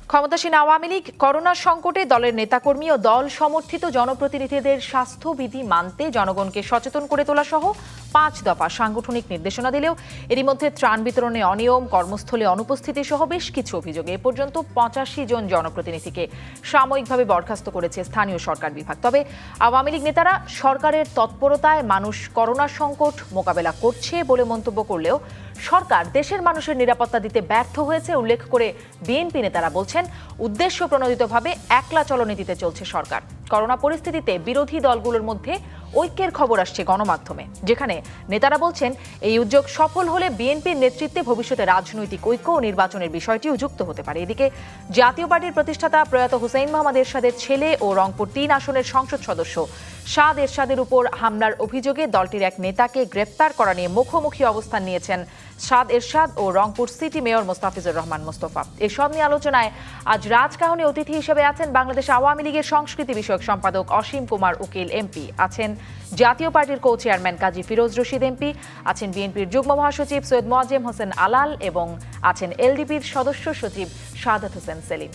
ক্ষমতাসীন আওয়ামী লীগ করোনা সংকটে দলের নেতাকর্মী ও দল সমর্থিত জনপ্রতিনিধিদের স্বাস্থ্যবিধি মানতে জনগণকে সচেতন করে তোলা সহ 5 দফা সাংগঠনিক নির্দেশনা দিলেও এরই মধ্যে ত্রাণ বিতরণে অনিয়ম, কর্মস্থলে অনুপস্থিতি সহ বেশ কিছু অভিযোগে এ পর্যন্ত 85 জন জনপ্রতিনিধিকে সাময়িকভাবে বরখাস্ত করেছে স্থানীয় সরকার বিভাগ। তবে আওয়ামী লীগ নেতারা সরকারের তৎপরতায় মানুষ করোনা সংকট মোকাবেলা করছে বলে মন্তব্য করলেও সরকার দেশের মানুষের নিরাপত্তা দিতে ব্যর্থ হয়েছে উল্লেখ করে বিএনপি নেতারা বলছেন, উদ্দেশ্য প্রণোদিতভাবে একলা চলনীতিতে চলছে সরকার। করোনা পরিস্থিতিতে বিরোধী দলগুলোর মধ্যে ঐক্যের খবর আসছে গণমাধ্যমে, যেখানে নেতারা বলছেন এই উদ্যোগ সফল হলে বিএনপির নেতৃত্বে ভবিষ্যতে রাজনৈতিক ঐক্য ও নির্বাচনের বিষয়টিও যুক্ত হতে পারে। এদিকে জাতীয় পার্টির প্রতিষ্ঠাতা প্রয়াত হুসেইন মোহাম্মদ এরশাদের ছেলে ও রংপুর 3 আসনের সংসদ সদস্য সাদ এরশাদের উপর হামলার অভিযোগে দলটির এক নেতাকে গ্রেপ্তার করা নিয়ে মুখোমুখি অবস্থান নিয়েছেন সাদ এরশাদ ও রংপুর সিটি মেয়র মোস্তাফিজুর রহমান মোস্তফা। এসব নিয়ে আলোচনায় আজ রাজকাহনে অতিথি হিসেবে আছেন বাংলাদেশ আওয়ামী লীগের সংস্কৃতি বিষয়ক সম্পাদক অসীম কুমার উকিল এমপি, আছেন জাতীয় পার্টির কো চেয়ারম্যান কাজী ফিরোজ রশিদ এমপি, আছেন বিএনপির যুগ্ম মহাসচিব সৈয়দ মোয়াজ্জেম হোসেন আলাল এবং আছেন এলডিপির সদস্য সচিব সাদাত হোসেন সেলিম।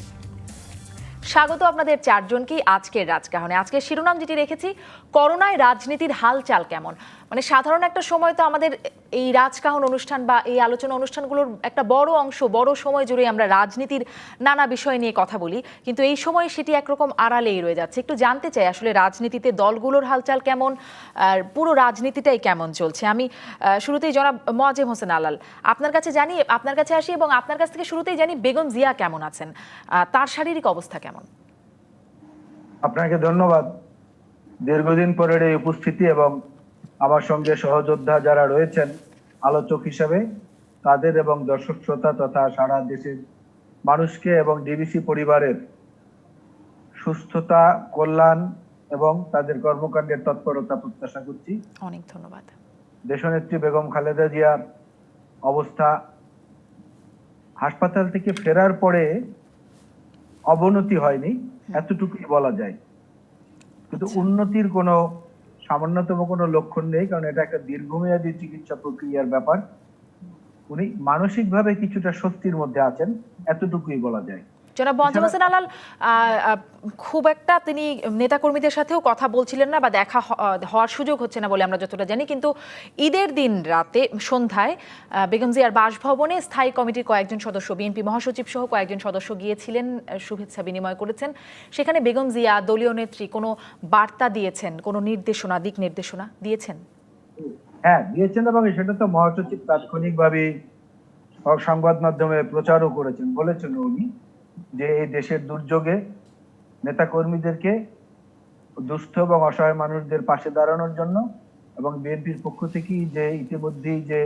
স্বাগত আপনাদের চারজনকেই আজকের রাজকাহনে। আজকের শিরোনাম যেটি রেখেছি, করোনায় রাজনীতির হালচাল কেমন। মানে সাধারণ একটা সময় তো আমাদের এই রাজকাহন অনুষ্ঠান বা এই আলোচনা অনুষ্ঠানগুলোর একটা বড় অংশ, বড় সময় জুড়ে আমরা রাজনীতির নানা বিষয় নিয়ে কথা বলি, কিন্তু এই সময় সেটি একরকম আড়ালেই রয়ে যাচ্ছে। একটু জানতে চাই আসলে রাজনীতিতে দলগুলোর হালচাল কেমন, আর পুরো রাজনীতিটাই কেমন চলছে। আমি শুরুতেই জনাব মোয়াজ্জেম হোসেন আলাল আপনার কাছে আসি এবং আপনার কাছ থেকে শুরুতেই জানি বেগম জিয়া কেমন আছেন, তার শারীরিক অবস্থা কেমন। আপনাকে ধন্যবাদ। দীর্ঘদিন পরের এই উপস্থিতি এবং আমার সঙ্গে সহযোদ্ধা যারা রয়েছেন আলোচক হিসেবে তাদের এবং দর্শক শ্রোতা তথা সারা দেশের মানুষকে এবং ডিবিসি পরিবারের সুস্থতা, কল্যাণ এবং তাদের কর্মকাণ্ডের তৎপরতা প্রত্যাশা করছি। অনেক ধন্যবাদ। দেশনেত্রী বেগম খালেদা জিয়ার অবস্থা হাসপাতাল থেকে ফেরার পরে অবনতি হয়নি, এতটুকুই বলা যায়, কিন্তু উন্নতির কোনো সামান্যতম কোনো লক্ষণ নেই, কারণ এটা একটা দীর্ঘমেয়াদী চিকিৎসা প্রক্রিয়ার ব্যাপার। উনি মানসিকভাবে কিছুটা স্বস্তির মধ্যে আছেন, এতটুকুই বলা যায়। জনাব মোয়াজ্জেম হোসেন আলাল, খুব একটা তিনি নেতাকর্মীদের সাথেও কথা বলছিলেন না বা দেখা হওয়ার সুযোগ হচ্ছে না বলে আমরা যতটা জানি, কিন্তু ঈদের দিন রাতে সন্ধ্যায় বেগম জিয়ার বাসভবনে স্থায়ী কমিটির কয়েকজন সদস্য, বিএনপি মহাসচিব সহ কয়েকজন সদস্য গিয়েছিলেন, শুভেচ্ছা বিনিময় করেছেন। সেখানে বেগম জিয়া দলীয় নেত্রী কোনো বার্তা দিয়েছেন, কোনো নির্দেশনা, দিক নির্দেশনা দিয়েছেন? হ্যাঁ, দিয়েছেন, এবং সেটা তো মহাসচিব তাৎক্ষণিকভাবে সংবাদ মাধ্যমে প্রচারও করেছেন। বলেছেন উনি যে এই দেশের দুর্যোগে নেতা কর্মীদেরকে দুস্থ এবং অসহায় মানুষদের পাশে দাঁড়ানোর জন্য এবং বিএনপির পক্ষ থেকেই যে ইতিমধ্যেই যে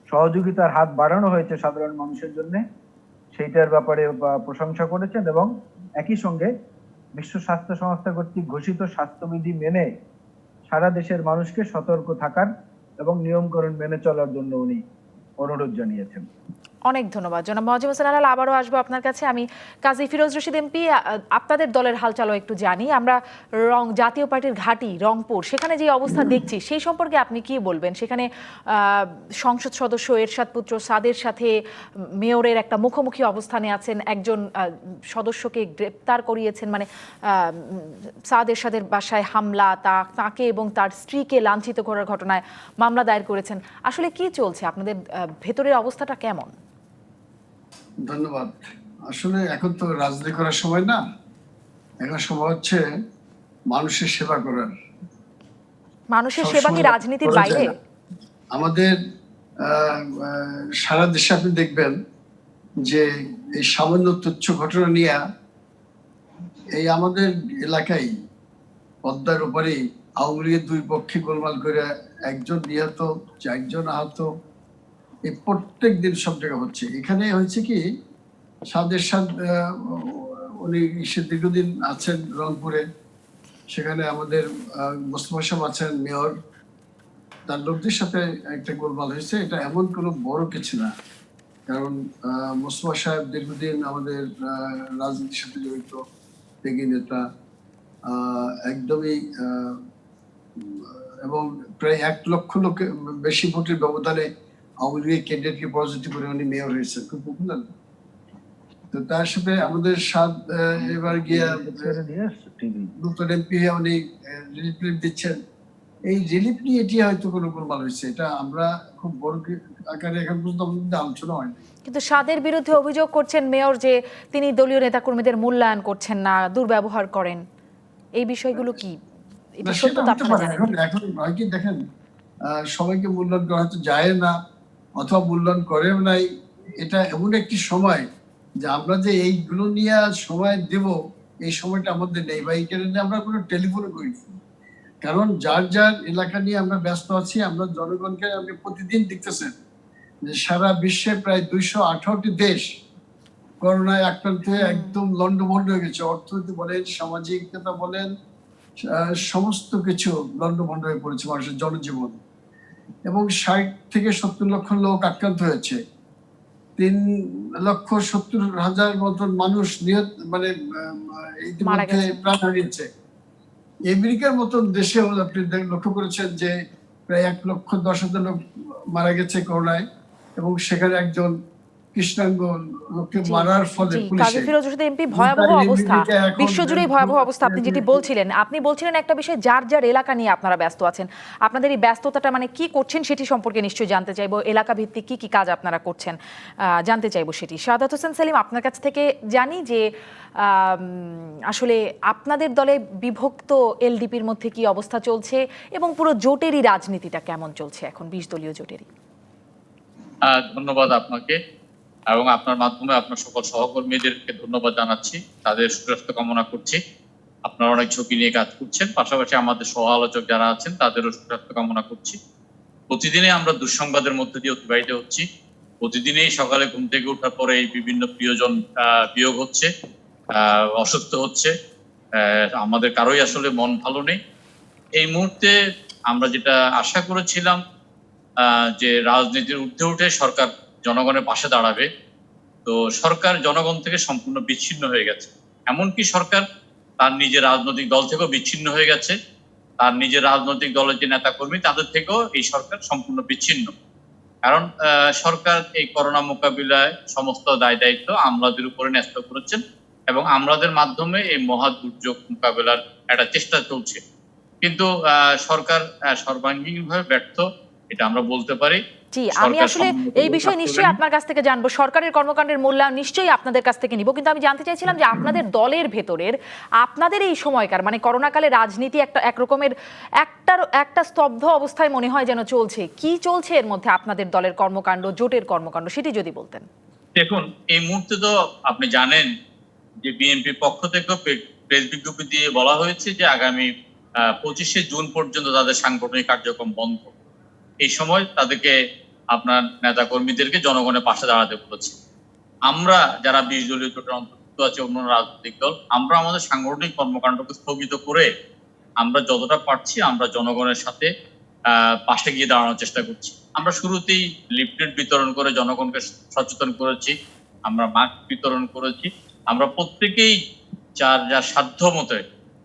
সহযোগিতার হাত বাড়ানো হয়েছে সাধারণ মানুষের জন্য, সেইটার ব্যাপারে প্রশংসা করেছেন এবং একই সঙ্গে বিশ্ব স্বাস্থ্য সংস্থা কর্তৃক ঘোষিত স্বাস্থ্যবিধি মেনে সারা দেশের মানুষকে সতর্ক থাকার এবং নিয়মকানুন মেনে চলার জন্য উনি অনুরোধ জানিয়েছেন। অনেক ধন্যবাদ জনাব মোয়াজ্জেম হোসেন আলাল। আবারও আসবো আপনার কাছে। আমি কাজী ফিরোজ রশিদ এমপি, আপনাদের দলের হালচালও একটু জানি। আমরা জাতীয় পার্টির ঘাঁটি রংপুর, সেখানে যে অবস্থা দেখছি সেই সম্পর্কে আপনি কি বলবেন? সেখানে সংসদ সদস্য এরশাদ পুত্র সাদের সাথে মেয়রের একটা মুখোমুখি অবস্থানে আছেন, একজন সদস্যকে গ্রেপ্তার করিয়েছেন, মানে সাদ এরশাদের বাসায় হামলা, তাকে এবং তার স্ত্রীকে লাঞ্ছিত করার ঘটনায় মামলা দায়ের করেছেন। আসলে কি চলছে, আপনাদের ভেতরের অবস্থাটা কেমন? ধন্যবাদ। আসলে এখন তো রাজনীতি করার সময় না, এখন সময় হচ্ছে মানুষের সেবা করার। মানুষের সেবা কি রাজনীতির বাইরে? আমাদের সারা দেশে আপনি দেখবেন যে এই সামান্য তুচ্ছ ঘটনা নিয়ে এই আমাদের এলাকায় পদ্মার উপরে আওয়ামী লীগের দুই পক্ষে গোলমাল করে একজন নিহত, 4 জন আহত, এই প্রত্যেক দিন সব জায়গায় হচ্ছে। এখানে হয়েছে কি, সাদের উনি দীর্ঘদিন আছেন রংপুরে, সেখানে আমাদের মোস্তফা সাহেব আছেন মেয়র, তার লোকদের সাথে একটা গোলমাল হয়েছে। এটা এমন কোনো বড় কিছু না, কারণ মোস্তফা সাহেব দীর্ঘদিন আমাদের রাজনীতির সাথে জড়িত ত্যাগী নেতা, একদমই, এবং প্রায় 1 লক্ষ লোকের বেশি ভোটের ব্যবধানে আওয়ামী লীগের ক্যান্ডিডেটকে পরাজিত করে উনি মেয়র হয়েছেন। খুব পপুলার। তো তার সাথে আমাদের এবার গিয়া ছেড়ে দিয়ে টিভি নতুন এমপি উনি রিলিফ দিচ্ছেন। এই রিলিফ নিয়ে এটি হয়তো কোনো গোলমাল হয়েছে, এটা আমরা খুব বড় আকারে এখন পর্যন্ত আমাদের আলোচনা হয়নি। কিন্তু সাদের বিরুদ্ধে অভিযোগ করছেন মেয়র যে তিনি দলীয় নেতাকর্মীদের মূল্যায়ন করছেন না, দুর্ব্যবহার করেন। এই বিষয়গুলো কি এটা সত্য তো আপনারা জানেন? এখন হয় কি দেখেন, সবাইকে মূল্যায়ন করা হয়তো যায় না অথবা মূল্যায়ন করেও নাই। এটা এমন একটি সময় যে আমরা যে এইগুলো নিয়ে সময় দেব, এই সময়টা আমাদের নেই বা এই কারণে আমরা কোনো টেলিফোনও করি, কারণ যার যার এলাকা নিয়ে আমরা ব্যস্ত আছি। আমরা জনগণকে আপনি প্রতিদিন দেখতেছেন যে সারা বিশ্বে প্রায় 218টি দেশ করোনায় আক্রান্ত হয়ে একদম লন্ডভন্ড হয়ে গেছে। অর্থনীতি বলেন, সামাজিকতা বলেন, সমস্ত কিছু লন্ডভন্ড হয়ে পড়েছে মানুষের জনজীবন। এবং 60 থেকে 70 লক্ষ লোক আক্রান্ত হয়েছে, 3,70,000 মতন মানুষ নিহত মানে ইতিমধ্যে প্রাণ হারিয়েছে। আমেরিকার মতন দেশে আপনি লক্ষ্য করেছেন যে প্রায় 1,10,000 লোক মারা গেছে করোনায়, এবং সেখানে একজন কৃষ্ণাঙ্গ লোককে মারার ফলে কাজী ফিরোজ রশিদ এমপি ভয়াবহ অবস্থা, বিশ্বজুড়েই ভয়াবহ অবস্থা। আপনি যেটি বলছিলেন, আপনি বলছিলেন একটা বিষয়, যার যার এলাকা নিয়ে আপনারা ব্যস্ত আছেন। আপনাদের এই ব্যস্ততাটা মানে কি করছেন সেটি সম্পর্কে নিশ্চয়ই জানতে চাইবো। এলাকা ভিত্তিক কি কি কাজ আপনারা করছেন জানতে চাইবো সেটি। শাহাদাত হোসেন সেলিম, আপনার কাছ থেকে জানি যে আসলে আপনাদের দলে বিভক্ত এলডিপির মধ্যে কি অবস্থা চলছে এবং পুরো জোটেরই রাজনীতিটা কেমন চলছে এখন, 20 দলীয় জোটেরই। ধন্যবাদ আপনাকে এবং আপনার মাধ্যমে আপনার সকল সহকর্মীদেরকে ধন্যবাদ জানাচ্ছি। তাদের সুস্বাস্থ্য কামনা করছি। আপনারা অনেক ঝুঁকি নিয়ে কাজ করছেন, পাশাপাশি আমাদের সহ আলোচক যারা আছেন তাদেরও সুস্বাস্থ্য কামনা করছি। প্রতিদিনই আমরা দুঃসংবাদের মধ্যে দিয়ে অতিবাহিত হচ্ছি। প্রতিদিনই সকালে ঘুম থেকে ওঠার পরে এই বিভিন্ন প্রিয়জন বিয়োগ হচ্ছে, অসুস্থ হচ্ছে। আমাদের কারোই আসলে মন ভালো নেই এই মুহূর্তে। আমরা যেটা আশা করেছিলাম যে রাজনীতির ঊর্ধ্বে উঠে সরকার জনগণের পাশে দাঁড়াবে, তো সরকার জনগণ থেকে সম্পূর্ণ বিচ্ছিন্ন হয়ে গেছে। এমনকি সরকার তার নিজের রাজনৈতিক দল থেকেও বিচ্ছিন্ন হয়ে গেছে। তার নিজের রাজনৈতিক দলের যে নেতাকর্মী তাদের থেকেও এই সরকার সম্পূর্ণ বিচ্ছিন্ন। কারণ সরকার এই করোনা মোকাবিলায় সমস্ত দায় দায়িত্ব আমলাদের উপরে ন্যস্ত করেছেন এবং আমলাদের মাধ্যমে এই মহা দুর্যোগ মোকাবিলার একটা চেষ্টা চলছে। কিন্তু সরকার সর্বাঙ্গীনভাবে ব্যর্থ, এটা আমরা বলতে পারি। জি, আমি আসলে এই বিষয়ে নিশ্চয়ই আপনার কাছ থেকে জানবো, সরকারের কর্মকাণ্ডের মূল্যায়ন নিশ্চয়ই আপনাদের কাছ থেকে নিব। কিন্তু আমি জানতে চাইছিলাম যে আপনাদের দলের ভেতরের আপনাদের এই সময়কার মানে করোনাকালে রাজনীতি একরকমের একটা স্তব্ধ অবস্থায় মনে হয় যেন চলছে। কি চলছে এর মধ্যে আপনাদের দলের কর্মকাণ্ড, জোটের কর্মকাণ্ড, সেটি যদি বলতেন। দেখুন, এই মুহূর্তে তো আপনি জানেন যে বিএনপি পক্ষ থেকে প্রেস বিজ্ঞপ্তি দিয়ে বলা হয়েছে যে আগামী 25শে জুন পর্যন্ত তাদের সাংগঠনিক কার্যক্রম বন্ধ। এই সময় তাদেরকে আপনার নেতা কর্মীদেরকে জনগণের পাশে দাঁড়াতে বলেছে। আমরা যারা 20 দলীয় জোটের অন্তর্ভুক্ত আছে অন্য রাজনৈতিক দল, আমরা আমাদের সাংগঠনিক কর্মকাণ্ডকে স্থগিত করে আমরা যতটা পারছি আমরা জনগণের সাথে পাশে গিয়ে দাঁড়ানোর চেষ্টা করছি। আমরা শুরুতেই লিফলেট বিতরণ করে জনগণকে সচেতন করেছি, আমরা মাস্ক বিতরণ করেছি। আমরা প্রত্যেকেই যার যার সাধ্য মতো,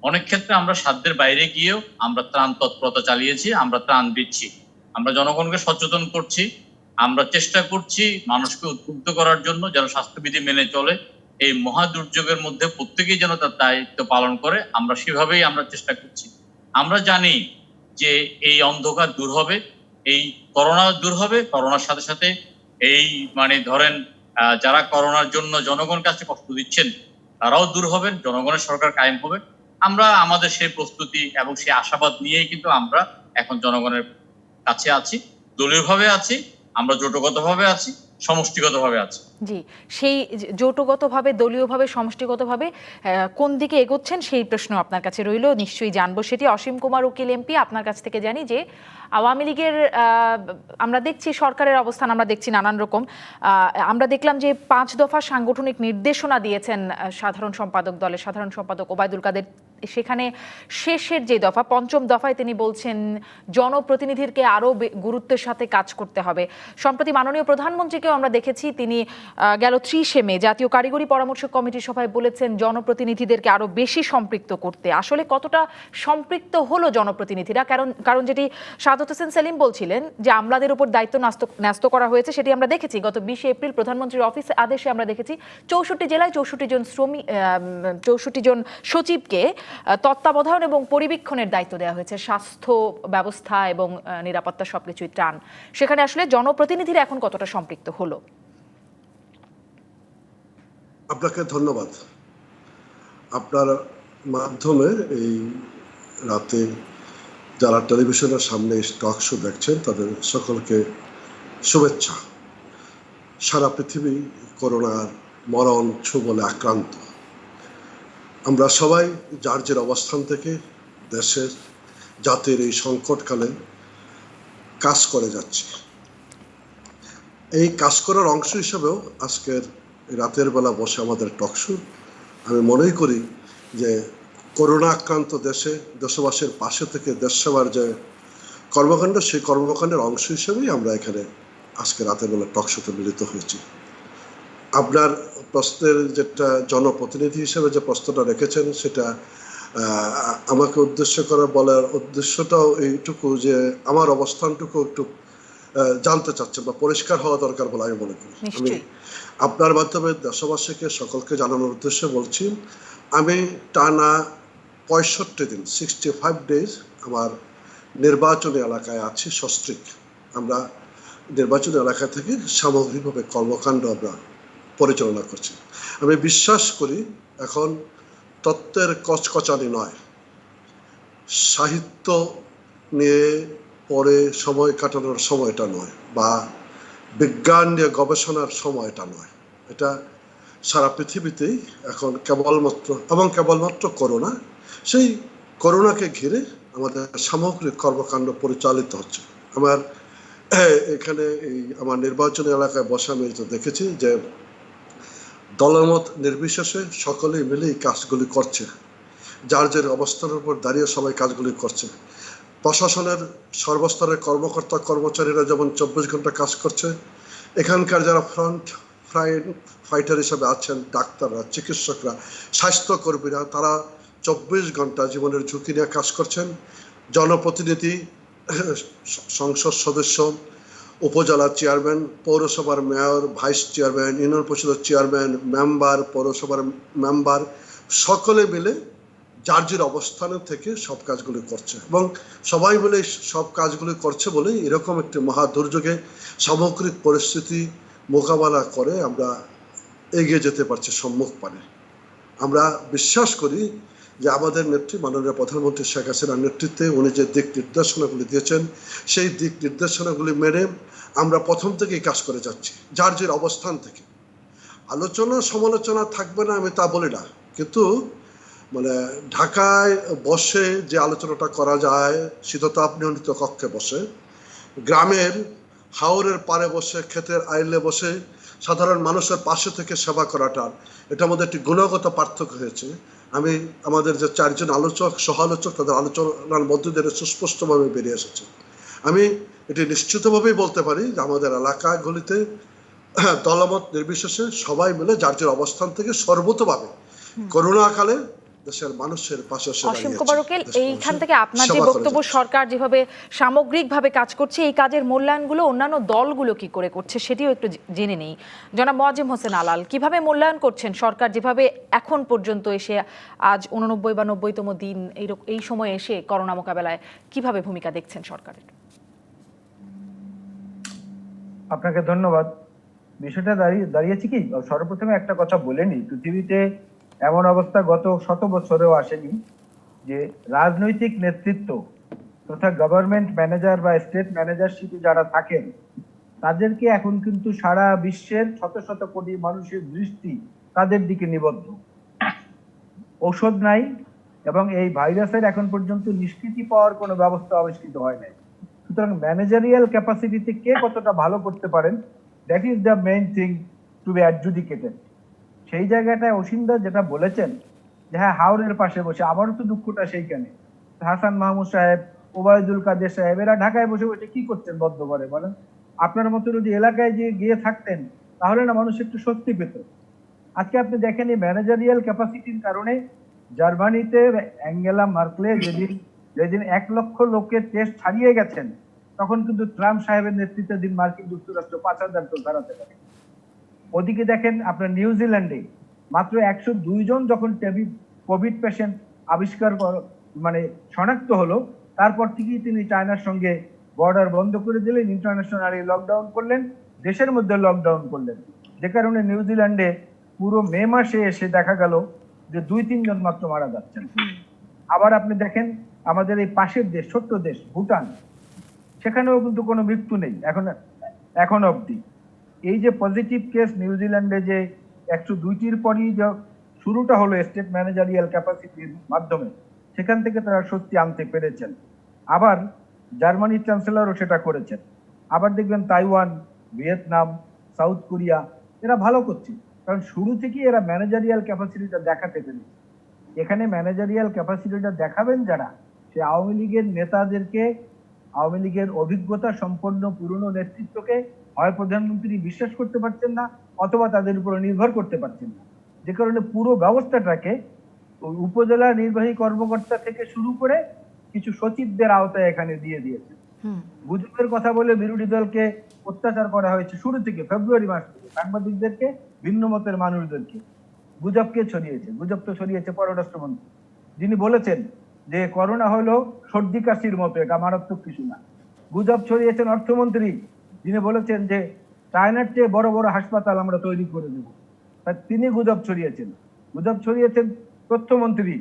অনেক ক্ষেত্রে আমরা সাধ্যের বাইরে গিয়েও আমরা ত্রাণ তৎপরতা চালিয়েছি, আমরা ত্রাণ দিচ্ছি, আমরা জনগণকে সচেতন করছি। আমরা চেষ্টা করছি মানুষকে উদ্বুদ্ধ করার জন্য যেন স্বাস্থ্যবিধি মেনে চলে। এই মহা দুর্যোগের মধ্যে প্রত্যেকেই যেন তার দায়িত্ব পালন করে, আমরা সেভাবেই আমরা চেষ্টা করছি। আমরা জানি যে এই অন্ধকার দূর হবে, এই করোনা দূর হবে, করোনার সাথে সাথে এই মানে ধরেন যারা করোনার জন্য জনগণের কাছে কষ্ট দিচ্ছেন তারাও দূর হবেন, জনগণের সরকার কায়েম হবে। আমরা আমাদের সেই প্রস্তুতি এবং সেই আশাবাদ নিয়েই কিন্তু আমরা এখন জনগণের কাছে আছি, দলীয়ভাবে আছি, আমরা জোটগতভাবে আছি, সমষ্টিগতভাবে আছি। জি, সেই জোটগতভাবে, দলীয়ভাবে, সমষ্টিগতভাবে কোন দিকে এগোচ্ছেন সেই প্রশ্ন আপনার কাছে রইল, নিশ্চয়ই জানবো সেটি। অসীম কুমার উকিল এমপি, আপনার কাছ থেকে জানি যে আওয়ামী লীগের আমরা দেখছি সরকারের অবস্থান, আমরা দেখছি নানান রকম। আমরা দেখলাম যে 5 দফা সাংগঠনিক নির্দেশনা দিয়েছেন সাধারণ সম্পাদক, দলের সাধারণ সম্পাদক ওবায়দুল কাদের। সেখানে শেষের যে দফা, পঞ্চম দফায় তিনি বলছেন জনপ্রতিনিধিকে আরও গুরুত্বের সাথে কাজ করতে হবে। সম্প্রতি মাননীয় প্রধানমন্ত্রীকেও আমরা দেখেছি, তিনি গেল 30 মে জাতীয় কারিগরি পরামর্শ কমিটির সভায় বলেছেন জনপ্রতিনিধিদেরকে আরও বেশি সম্পৃক্ত করতে। আসলে কতটা সম্পৃক্ত হলো জনপ্রতিনিধিরা? কারণ যেটি সাদত হোসেন সেলিম বলছিলেন যে আমলাদের উপর দায়িত্ব ন্যস্ত করা হয়েছে, সেটি আমরা দেখেছি গত 20 এপ্রিল প্রধানমন্ত্রীর অফিস আদেশে আমরা দেখেছি 64 জেলায় 64 জন সচিবকে তত্ত্বাবধান এবং পরিবীক্ষণের দায়িত্ব দেওয়া হয়েছে। স্বাস্থ্য ব্যবস্থা এবং নিরাপত্তা সবকিছুই টান। সেখানে আসলে জনপ্রতিনিধিরা এখন কতটা সম্পৃক্ত হলো? আপনাকে ধন্যবাদ। আপনার মাধ্যমে এই রাতে যারা টেলিভিশনের সামনে টক শো দেখছেন তাদের সকলকে শুভেচ্ছা। সারা পৃথিবী করোনার মরণ ছোবলে আক্রান্ত। আমরা সবাই যার যার অবস্থান থেকে দেশের জাতির এই সংকটকালে কাজ করে যাচ্ছি। এই কাজ করার অংশ হিসেবেও আজকের রাতের বেলা বসে আমাদের টকশো, আমি মনেই করি যে করোনা আক্রান্ত দেশবাসীর পাশে থেকে দেশ সেবার যে কর্মকাণ্ড, সেই কর্মকাণ্ডের অংশ হিসেবেই আমরা এখানে আজকে রাতের বেলা টকশোতে মিলিত হয়েছি। আপনার প্রশ্নের যেটা জনপ্রতিনিধি হিসেবে যে প্রশ্নটা রেখেছেন, সেটা আমাকে উদ্দেশ্য করে বলার উদ্দেশ্যটাও এইটুকু যে আমার অবস্থানটুকু একটু জানতে চাচ্ছেন বা পরিষ্কার হওয়া দরকার বলে আমি মনে করি। আমি আপনার মাধ্যমে দেশবাসীকে সকলকে জানানোর উদ্দেশ্যে বলছি, আমি টানা 65 দিন 65 ডেজ আমার নির্বাচনী এলাকায় আছি সস্ত্রীক। আমরা নির্বাচনী এলাকা থেকে সামগ্রিকভাবে কর্মকাণ্ড আমরা পরিচালনা করছি। আমি বিশ্বাস করি এখন তত্ত্বের কচকচানি নয়, সাহিত্য নিয়ে পরে সময় কাটানোর সময়টা নয়, বা বিজ্ঞান নিয়ে গবেষণার সময়টা নয়। এটা সারা পৃথিবীতেই এখন কেবলমাত্র করোনা, সেই করোনাকে ঘিরে আমাদের সামগ্রিক কর্মকাণ্ড পরিচালিত হচ্ছে। আমার এখানে আমার নির্বাচনী এলাকায় বসে আমি দেখেছি যে দলমত নির্বিশেষে সকলেই মিলে এই কাজগুলি করছে, যার যার অবস্থানের উপর দাঁড়িয়ে সবাই কাজগুলি করছে। প্রশাসনের সর্বস্তরের কর্মকর্তা কর্মচারীরা যেমন 24 ঘন্টা কাজ করছে, এখানকার যারা ফ্রন্ট ফাইটার হিসেবে আছেন, ডাক্তাররা, চিকিৎসকরা, স্বাস্থ্যকর্মীরা, তারা 24 ঘন্টা জীবনের ঝুঁকি নিয়ে কাজ করছেন। জনপ্রতিনিধি, সংসদ সদস্য, উপজেলা চেয়ারম্যান, পৌরসভার মেয়র, ভাইস চেয়ারম্যান, ইউনিয়ন পরিষদের চেয়ারম্যান, মেম্বার, পৌরসভার মেম্বার, সকলে মিলে যার যার অবস্থানে থেকে সব কাজগুলি করছে, এবং সবাই মিলে সব কাজগুলি করছে বলেই এরকম একটি মহা দুর্যোগে সামগ্রিক পরিস্থিতি মোকাবেলা করে আমরা এগিয়ে যেতে পারছি সম্মুখ পানে। আমরা বিশ্বাস করি যে আমাদের নেত্রী মাননীয় প্রধানমন্ত্রী শেখ হাসিনার নেতৃত্বে উনি যে দিক নির্দেশনাগুলি দিয়েছেন, সেই দিক নির্দেশনাগুলি মেনে আমরা প্রথম থেকেই কাজ করে যাচ্ছি যার যার অবস্থান থেকে। আলোচনা সমালোচনা থাকবে না আমি তা বলি না, কিন্তু ঢাকায় বসে যে আলোচনাটা করা যায় শীততাপ নিয়ন্ত্রিত কক্ষে বসে, গ্রামের হাওরের পাড়ে বসে, ক্ষেতের আইলে বসে সাধারণ মানুষের পাশে থেকে সেবা করাটার এটার মধ্যে একটি গুণগত পার্থক্য হয়েছে। আমি আমাদের যে 4 জন আলোচক সহালোচক তাদের আলোচনার মধ্যে দিয়ে সুস্পষ্টভাবে বেরিয়ে এসেছে। আমি এটি নিশ্চিতভাবেই বলতে পারি যে আমাদের এলাকাগুলিতে দলমত নির্বিশেষে সবাই মিলে যার যার অবস্থান থেকে সর্বতভাবে করোনা কালে দেশের মানুষের পাশে অসীম কুমার উকিল, এইখান থেকে আপনার যে বক্তব্য, সরকার যেভাবে সামগ্রিকভাবে কাজ করছে, এই কাজের মূল্যায়নগুলো অন্যান্য দলগুলো কি করে করছে সেটিও একটু জেনে নেই। জনাব মোয়াজ্জেম হোসেন আলাল, কিভাবে মূল্যায়ন করছেন সরকার যেভাবে এখন পর্যন্ত এসে আজ 89 বা 90তম দিন এই সময় এসে করোনা মোকাবেলায় কিভাবে ভূমিকা দেখছেন সরকারের? আপনাকে ধন্যবাদ। বিষয়টা দাঁড়িয়েছে কি, সর্বপ্রথমে একটা কথা বলে নি, পৃথিবীতে এমন অবস্থা গত 100 বছরেও আসেনি যে রাজনৈতিক নেতৃত্ব তথা গভর্নমেন্ট ম্যানেজার বা স্টেট ম্যানেজারশিপে যারা থাকেন তাদেরকে এখন কিন্তু সারা বিশ্বের শত শত কোটি মানুষের দৃষ্টি তাদের দিকে নিবদ্ধ। ঔষধ নাই এবং এই ভাইরাসের এখন পর্যন্ত নিষ্কৃতি পাওয়ার কোনো ব্যবস্থা আবিষ্কৃত হয় নাই। সুতরাং ম্যানেজারিয়াল ক্যাপাসিটিতে কে কতটা ভালো করতে পারেন, that is the main thing to be adjudicated. সেই জায়গাটায় অসীমদা যেটা বলেছেন যে হ্যাঁ হাওরের পাশে বসে, আবারও তো দুঃখটা সেইখানে। হাসান মাহমুদ সাহেব, ওবায়দুল কাদের সাহেব এরা ঢাকায় বসে বসে কি করছেন বদ্ধ করে বলেন? আপনার মতো যদি এলাকায় গিয়ে থাকতেন তাহলে না মানুষ একটু স্বস্তি পেত। আজকে আপনি দেখেন এই ম্যানেজারিয়াল ক্যাপাসিটির কারণে জার্মানিতে অ্যাঙ্গেলা মার্কেল যেদিন 1 লক্ষ লোকের টেস্ট ছাড়িয়ে গেছেন, তখন কিন্তু ট্রাম্প সাহেবের নেতৃত্বাধীন মার্কিন যুক্তরাষ্ট্র 5,000 টোল হারাতে পারে। ওদিকে দেখেন আপনার নিউজিল্যান্ডে মাত্র 102 জন যখন কোভিড পেশেন্ট মানে শনাক্ত হলো, তারপর থেকেই তিনি চায়নার সঙ্গে বর্ডার বন্ধ করে দিলেন, ইন্টারন্যাশনালি লকডাউন করলেন, দেশের মধ্যে লকডাউন করলেন, যে কারণে নিউজিল্যান্ডে পুরো মে মাসে এসে দেখা গেল যে 2-3 জন মাত্র মারা যাচ্ছেন। আবার আপনি দেখেন আমাদের এই পাশের দেশ, ছোট্ট দেশ ভুটান, সেখানেও কিন্তু কোনো মৃত্যু নেই এখন অবধি। এই যে পজিটিভ কেস নিউজিল্যান্ডে যে 102টির পরই যে শুরুটা হলো স্টেট ম্যানেজারিয়াল ক্যাপাসিটির মাধ্যমে, সেখান থেকে তারা স্বস্তি আনতে পেরেছেন। আবার জার্মানির চ্যান্সেলরও সেটা করেছেন। আবার দেখবেন তাইওয়ান, ভিয়েতনাম, সাউথ কোরিয়া এরা ভালো করছে, কারণ শুরু থেকেই এরা ম্যানেজারিয়াল ক্যাপাসিটিটা দেখাতে পেরেছে। এখানে ম্যানেজারিয়াল ক্যাপাসিটিটা দেখাবেন যারা, সে আওয়ামী লীগের নেতাদেরকে, আওয়ামী লীগের অভিজ্ঞতা সম্পন্ন পুরনো নেতৃত্বকে হয় প্রধানমন্ত্রী বিশ্বাস করতে পারছেন না, অথবা তাদের উপর নির্ভর করতে পারছেন না, যে কারণে পুরো ব্যবস্থাটাকে উপজেলা নির্বাহী কর্মকর্তা থেকে শুরু করে কিছু সচিবদের আওতায় এখানে দিয়ে দিয়েছে। গুজবের কথা বলে বিরোধী দলকে অত্যাচার করা হয়েছে শুরু থেকে, ফেব্রুয়ারি মাস থেকে সাংবাদিকদেরকে, ভিন্ন মতের মানুষদেরকে গুজবকে ছড়িয়েছে। গুজব তো ছড়িয়েছে পররাষ্ট্রমন্ত্রী, যিনি বলেছেন যে করোনা হলো সর্দি কাশির মতো, এটা মারাত্মক কিছু না। গুজব ছড়িয়েছেন অর্থমন্ত্রী, যিনি বলেছেন যে চায়নার চেয়ে বড় বড় হাসপাতাল আমরা তৈরি করে দেব, তিনি গুজব ছড়িয়েছেন। গুজব ছড়িয়েছেন তথ্যমন্ত্রী,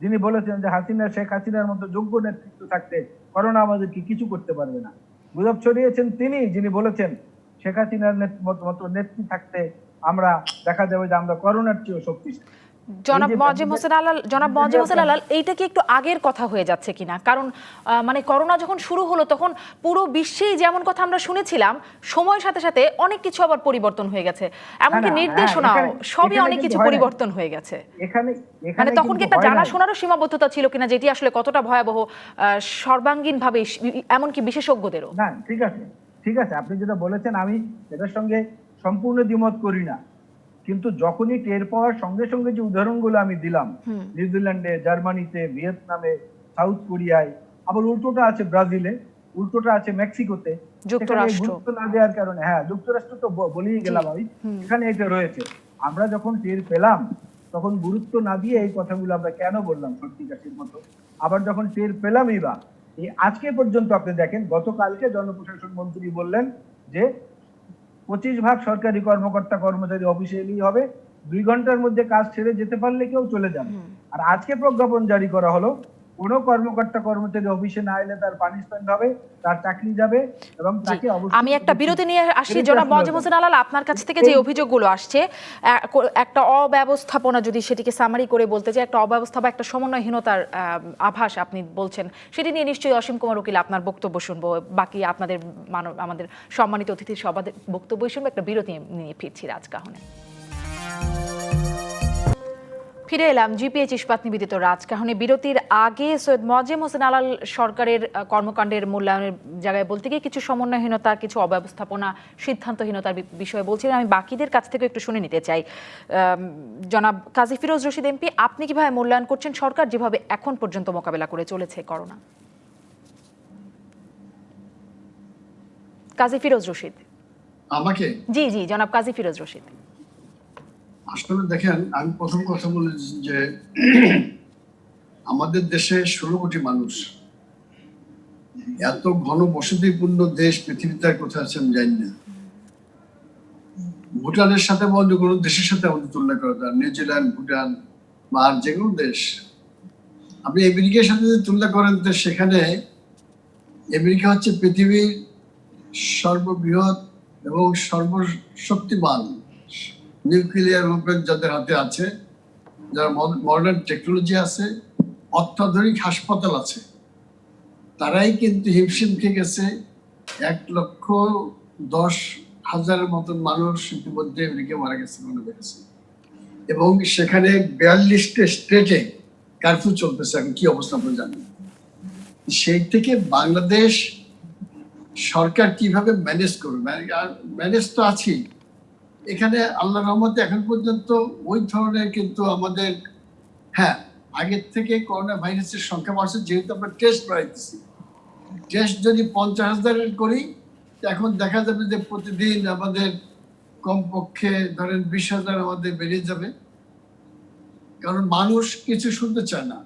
যিনি বলেছেন যে শেখ হাসিনার মতো যোগ্য নেতৃত্ব থাকতে করোনা আমাদেরকে কিছু করতে পারবে না। গুজব ছড়িয়েছেন তিনি, যিনি বলেছেন শেখ হাসিনার মতো নেত্রী থাকতে আমরা দেখা যাবে যে আমরা করোনার চেয়েও শক্তিশালী। জনাব মজিম হোসেন আলাল, এইটা কি একটু আগের কথা হয়ে যাচ্ছে কিনা? কারণ মানে করোনা যখন শুরু হলো তখন পুরো বিশ্বেই যেমন কথা আমরা শুনেছিলাম, সময়ের সাথে সাথে অনেক কিছু আবার পরিবর্তন হয়ে গেছে, এমনকি নির্দেশনাও সবই অনেক কিছু পরিবর্তন হয়ে গেছে। মানে তখন কি একটা জানাশোনারও সীমাবদ্ধতা ছিল কিনা, যেটি আসলে কতটা ভয়াবহ সর্বাঙ্গীন ভাবে, এমনকি বিশেষজ্ঞদেরও? না, ঠিক আছে আপনি যেটা বলেছেন আমি এটার সঙ্গে সম্পূর্ণ দ্বিমত করি না, কিন্তু যখনই টের পাওয়ার সঙ্গে সঙ্গে যে উদাহরণগুলো আমি দিলাম, নিউজিল্যান্ডে, জার্মানিতে, ভিয়েতনামে, সাউথ কোরিয়ায়, আবার উল্টোটা আছে ব্রাজিলে, উল্টোটা আছে মেক্সিকোতে, গুরুত্ব না দেওয়ার কারণে, হ্যাঁ যুক্তরাষ্ট্র তো বলেই গেলাম আমি, এখানে এটা রয়েছে। আমরা যখন টের পেলাম তখন গুরুত্ব না দিয়ে এই কথাগুলো আমরা কেন বললাম সর্দি কাশির মতো? আবার যখন টের পেলামই বা এই আজকে পর্যন্ত আপনি দেখেন, গতকালকে জনপ্রশাসন মন্ত্রী বললেন যে 25% সরকারি কর্মকর্তা কর্মচারী অফিসে এলেই হবে, 2 ঘন্টার মধ্যে কাজ ছেড়ে যেতে পারলে কেউ চলে যাবে। আর আজকে প্রজ্ঞাপন জারি করা হলো, কোনো কর্মকর্তা কর্মচারী অফিসে না এলে তার পানিশমেন্ট হবে, তার চাকরি যাবে, এবং তাকে অবশ্যই। আমি একটা বিরতি নিয়ে আসি জনাব মজিম হোসেন আলাল, আপনার কাছ থেকে যে অভিযোগগুলো আসছে, একটা অব্যবস্থাপনা, যদি সেটিকে সামারি করে বলতে চাই, একটা অব্যবস্থা বা একটা সমন্বয়হীনতার আভাস আপনি বলছেন, সেটি নিয়ে নিশ্চয়ই অসীম কুমার উকিল আপনার বক্তব্য শুনবো, বাকি আপনাদের আমাদের সম্মানিত অতিথি সবার বক্তব্য শুনবো। একটা বিরতি নিয়ে ফিরছি রাজকাহনে। ফিরে এলাম জিপিএইচ ইস্পাত নিবেদিত রাজকাহনে। বিরতির আগে সৈয়দ মজিম হোসেন আলাল সরকারের কর্মকাণ্ডের মূল্যায়নের জায়গায় বলতে গিয়ে কিছু সমন্বয়হীনতা, কিছু অব্যবস্থাপনা, সিদ্ধান্তহীনতার বিষয়ে বলছিলেন। আমি বাকিদের কাছ থেকে একটু শুনে নিতে চাই। জনাব কাজী ফিরোজ রশিদ এমপি, আপনি কিভাবে মূল্যায়ন করছেন সরকার যেভাবে এখন পর্যন্ত মোকাবেলা করে চলেছে করোনা? কাজী ফিরোজ রশিদ। আমাকে? জি জনাব কাজী ফিরোজ রশিদ। আসলে দেখেন, আমি প্রথম কথা বলি যে আমাদের দেশে 16 কোটি মানুষ, এত ঘন বসতিপূর্ণ দেশ পৃথিবীতে আর কোথায় আছে আমি জানি না। ভুটানের সাথে বা অন্য কোনো দেশের সাথে আমাদের তুলনা করা যায়, নিউজিল্যান্ড, ভুটান বা আর যে কোনো দেশ। আপনি আমেরিকার সাথে যদি তুলনা করেন, তো সেখানে আমেরিকা হচ্ছে পৃথিবীর সর্ববৃহৎ এবং সর্বশক্তিমান নিউক্লিয়ার ওয়েপন যাদের হাতে আছে, যারা মডার্ন টেকনোলজি আছে, অত্যাধুনিক হাসপাতাল আছে, তারাই কিন্তু হিমশিম খেয়ে গেছে। 1,10,000 মতন মানুষ ইতিমধ্যে আমেরিকা মারা গেছে, মনে করেছে। এবং সেখানে 42টা স্টেটে কারফিউ চলতেছে। এখন কি অবস্থা আপনারা জানেন। সেই থেকে বাংলাদেশ সরকার কিভাবে ম্যানেজ করবে, আর ম্যানেজ তো আছেই। এখানে আল্লাহর রহমতে এখন পর্যন্ত ওই ধরনের কিন্তু আমাদের, হ্যাঁ, আগের থেকে করোনা ভাইরাসের সংখ্যা বাড়ছে, যেহেতু আমরা টেস্ট বাড়াইতেছি। টেস্ট যদি 50,000 করি, এখন দেখা যাবে যে প্রতিদিন আমাদের কমপক্ষে ধরেন 20,000 আমাদের বেড়ে যাবে। কারণ মানুষ কিছু শুনতে চায় না।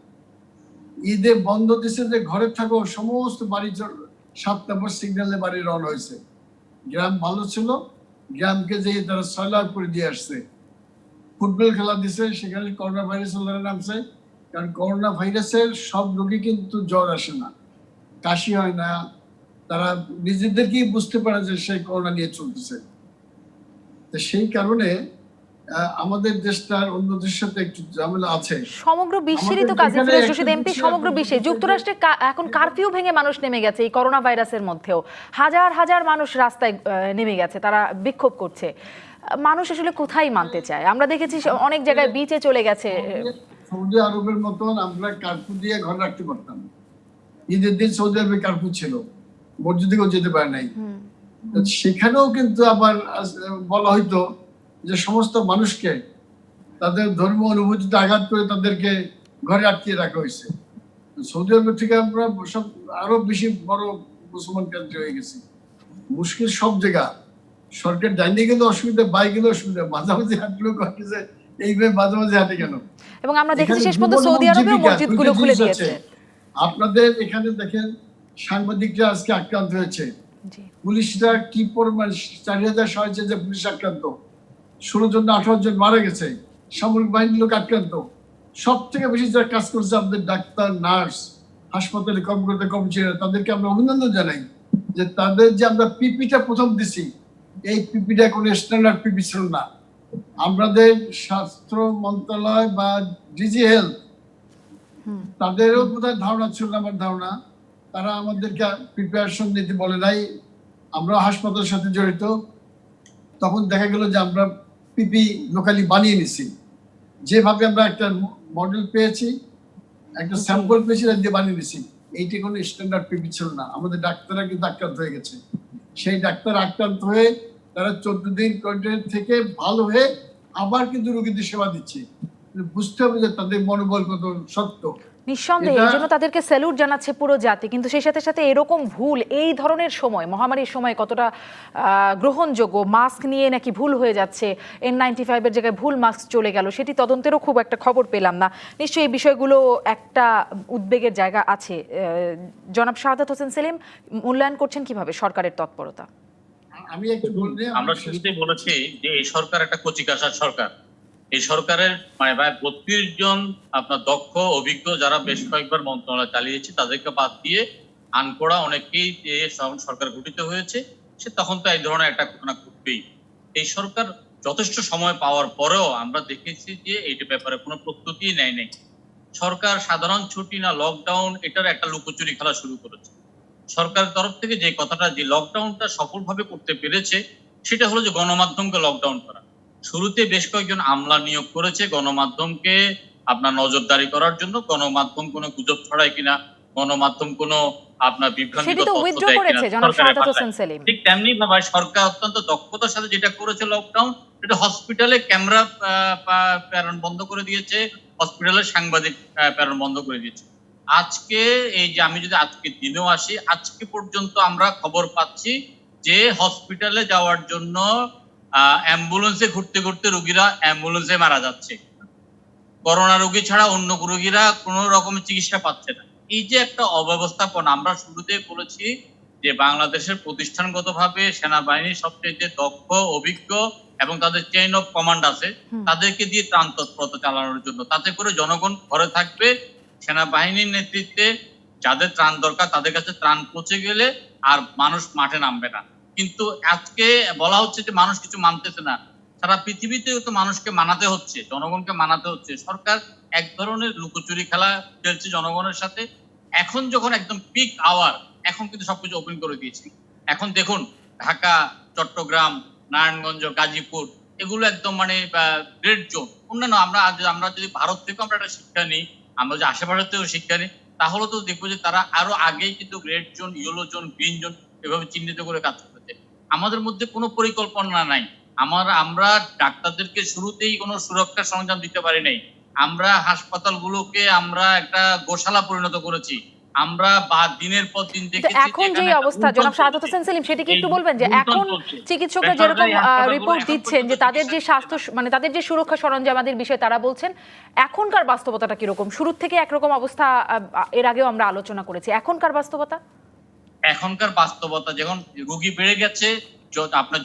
ঈদে বন্ধ দিচ্ছে যে ঘরে থাকো, সমস্ত বাড়ি 7 নম্বর সিগন্যালে বাড়ি রওনা হয়েছে। গ্রাম ভালো ছিল, গ্রামকে যেয়ে তারা 6 লাখ করে দিয়ে আসছে। ফুটবল খেলা দিছে, সেখানে করোনা ভাইরাস নামছে। কারণ করোনা ভাইরাসের সব রোগী কিন্তু জ্বর আসে না, কাশি হয় না, তারা নিজেদেরকেই বুঝতে পারে যে সেই করোনা নিয়ে চলতেছে। তো সেই কারণে আমাদের দেশটার অন্য দেশের সাথে একটু ঝামেলা আছে। সমগ্র বিশ্বেরই তো কাজী ফিরোজ রশিদ এমপি, সমগ্র বিশ্বে যুক্তরাষ্ট্রে এখন কারফিউ ভেঙে মানুষ নেমে গেছে এই করোনা ভাইরাসের মধ্যেও। হাজার হাজার মানুষ রাস্তায় নেমে গেছে, তারা বিক্ষোভ করছে। মানুষ আসলে কোথায় মানতে চায়? আমরা দেখেছি অনেক জায়গায় বিচে চলে গেছে। সৌদি আরবের মতন আমরা কারফিউ দিয়ে ঘর রাখতে পারতাম। ঈদের দিন সৌদি আরবে কারফিউ ছিল, মসজিদেও যেতে পারে নাই। সেখানেও কিন্তু আবার বলা হইতো যে সমস্ত মানুষকে তাদের ধর্ম অনুভূতিতে আঘাত করে তাদেরকে ঘরে আটকিয়ে রাখা হয়েছে। সৌদি আরব থেকে আমরা সব আরো বেশি বড় মুসলমান কান্ট্রি হয়ে গেছি। মুশকিল সব জায়গা। সরকার ডাইনে গেলে অসুবিধা, বাই গেলে অসুবিধা, মাঝামাঝি হাঁটলেও যে এইভাবে মাঝামাঝি হাঁটে কেন। এবং আমরা দেখেছি শেষ পর্যন্ত সৌদি আরবেও মসজিদগুলো খুলে দিয়েছে। আপনাদের এখানে দেখেন সাংবাদিকরা আজকে আক্রান্ত হয়েছে, পুলিশরা কি পরিমাণ 4,000 যে পুলিশ আক্রান্ত, 16 জন 18 জন মারা গেছে, সামরিক বাহিনীর লোক আক্রান্ত। সব থেকে বেশি যারা কাজ করছে আমাদের ডাক্তার, নার্স, হাসপাতালে কর্মকর্তা, কর্মচারীরা, তাদেরকে আমরা অভিনন্দন জানাই যে তাদের যে আমরা পিপিটা প্রথম দিছি, এই পিপিটা কোনো স্ট্যান্ডার্ড পিপি ছিল না। আমাদের স্বাস্থ্য মন্ত্রণালয় বা ডিজি হেলথ, তাদেরও বোধহয় ধারণা ছিল, আমার ধারণা তারা আমাদেরকে প্রিপারেশন নিতে বলে নাই। আমরা হাসপাতালের সাথে জড়িত, তখন দেখা গেল যে আমরা পিপি লোকালি বানিয়ে নিছি। যেভাবে আমরা একটা মডেল পেয়েছি, একটা স্যাম্পল পেয়েছি, দিয়ে বানিয়ে নিছি। এইটি কোনো স্ট্যান্ডার্ড পিপি ছিল না। আমাদের ডাক্তাররা কিন্তু আক্রান্ত হয়ে গেছে। সেই ডাক্তার আক্রান্ত হয়ে তারা 14 দিন কোয়ারেন্টাইন থেকে ভালো হয়ে আবার কিন্তু রোগীদের সেবা দিচ্ছে। বুঝতে হবে যে তাদের মনোবল কত শক্ত। নিঃসন্দেহে এই জন্য তাদেরকে স্যালুট জানাচ্ছে পুরো জাতি। কিন্তু সেই সাথে সাথে এরকম ভুল এই ধরনের সময়, মহামারীর সময় কতটা গ্রহণযোগ্য? মাস্ক নিয়ে নাকি ভুল হয়ে যাচ্ছে, N95 এর জায়গায় ভুল মাস্ক চলে গেল, সেটি তদন্তেরও খুব একটা খবর পেলাম না। নিশ্চয়ই এই বিষয়গুলো একটা উদ্বেগের জায়গা আছে। জনাব শাহাদাত হোসেন সেলিম, মূল্যায়ন করছেন কিভাবে সরকারের তৎপরতা? আমি একটু বলতে, আমরা শুরুতেই বলেছি যে এই সরকার একটা কচিকাঁচার সরকার। এই সরকারের মানে প্রায় 32 জন আপনার দক্ষ অভিজ্ঞ যারা বেশ কয়েকবার মন্ত্রণালয় চালিয়েছে, তাদেরকে বাদ দিয়ে আনকোড়া অনেকেই যে সরকার গঠিত হয়েছে, সে তখন তো এই ধরনের একটা ঘটনা ঘটবেই। এই সরকার যথেষ্ট সময় পাওয়ার পরেও আমরা দেখেছি যে এইটা ব্যাপারে কোনো প্রস্তুতি নেয় নাই। সরকার সাধারণ ছুটি না লকডাউন, এটার একটা লুকোচুরি খেলা শুরু করেছে। সরকারের তরফ থেকে যে কথাটা, যে লকডাউনটা সফলভাবে করতে পেরেছে, সেটা হলো যে গণমাধ্যমকে লকডাউন করা। শুরুতে বেশ কয়েকজন আমলা নিয়োগ করেছে গণমাধ্যমকে আপনার নজরদারি করার জন্য। গণমাধ্যম কোনো গুজব ছড়ায় কিনা, গণমাধ্যম কোনো আপনার বিভ্রান্তিকর তথ্য দেয় কিনা, ঠিক তেমনি ভাবে সরকার অত্যন্ত দক্ষতার সাথে যেটা করেছে লকডাউন, এটা হসপিটালে ক্যামেরা প্রেরণ বন্ধ করে দিয়েছে, হসপিটালের সাংবাদিক প্রেরণ বন্ধ করে দিয়েছে। আজকে এই যে আমি যদি আজকে দিনেও আসি, আজকে পর্যন্ত আমরা খবর পাচ্ছি যে হসপিটালে যাওয়ার জন্য অ্যাম্বুলেন্সে ঘুরতে ঘুরতে রোগীরা অ্যাম্বুলেন্সে মারা যাচ্ছে। করোনা রোগী ছাড়া অন্য রোগীরা কোনো রকমের চিকিৎসা পাচ্ছে না। এই যে একটা অব্যবস্থাপনা, আমরা শুরুতে বলেছি যে বাংলাদেশের প্রতিষ্ঠানগতভাবে সেনাবাহিনী সবচেয়ে দক্ষ, অভিজ্ঞ এবং তাদের চেইন অফ কমান্ড আছে, তাদেরকে দিয়ে ত্রাণ তৎপরতা চালানোর জন্য, তাতে করে জনগণ ঘরে থাকবে, সেনাবাহিনীর নেতৃত্বে যাদের ত্রাণ দরকার তাদের কাছে ত্রাণ পৌঁছে গেলে আর মানুষ মাঠে নামবে না। কিন্তু আজকে বলা হচ্ছে যে মানুষ কিছু মানতেছে না। সারা পৃথিবীতেও তো মানুষকে মানাতে হচ্ছে, জনগণকে মানাতে হচ্ছে। সরকার এক ধরনের লুকোচুরি খেলা খেলছে জনগণের সাথে। এখন যখন একদম পিক আওয়ার, এখন কিন্তু সবকিছু ওপেন করে দিয়েছে। এখন দেখুন ঢাকা, চট্টগ্রাম, নারায়ণগঞ্জ, গাজীপুর, এগুলো একদম মানে রেড জোন। অন্যান্য আমরা যদি ভারত থেকে আমরা একটা শিক্ষা নিই, আমরা যদি আশেপাশের থেকেও শিক্ষা নিই, তাহলে তো দেখবো যে তারা আরো আগেই কিন্তু red zone, yellow zone, green zone এভাবে চিহ্নিত করে কাজ করতেছে। আমাদের মধ্যে কোনো পরিকল্পনা নাই। আমরা ডাক্তারদেরকে শুরুতেই কোনো সুরক্ষা সরঞ্জাম দিতে পারি নাই। আমরা হাসপাতালগুলোকে আমরা একটা গোশালা পরিণত করেছি। আমরা দিনের পর দিন দেখেছি এখন যে অবস্থা জনাব শাহাদাত হোসেন সেলিম, সেটা কি একটু বলবেন যে এখন চিকিৎসকরা যেরকম রিপোর্ট দিচ্ছেন যে তাদের যে স্বাস্থ্য মানে তাদের যে সুরক্ষা সরঞ্জামাদের বিষয়ে তারা বলছেন, এখনকার বাস্তবতাটা কিরকম? শুরুর থেকে একরকম অবস্থা, এর আগেও আমরা আলোচনা করেছি, এখনকার বাস্তবতা? এখনকার বাস্তবতা যখন রোগী বেড়ে গেছে, আপনার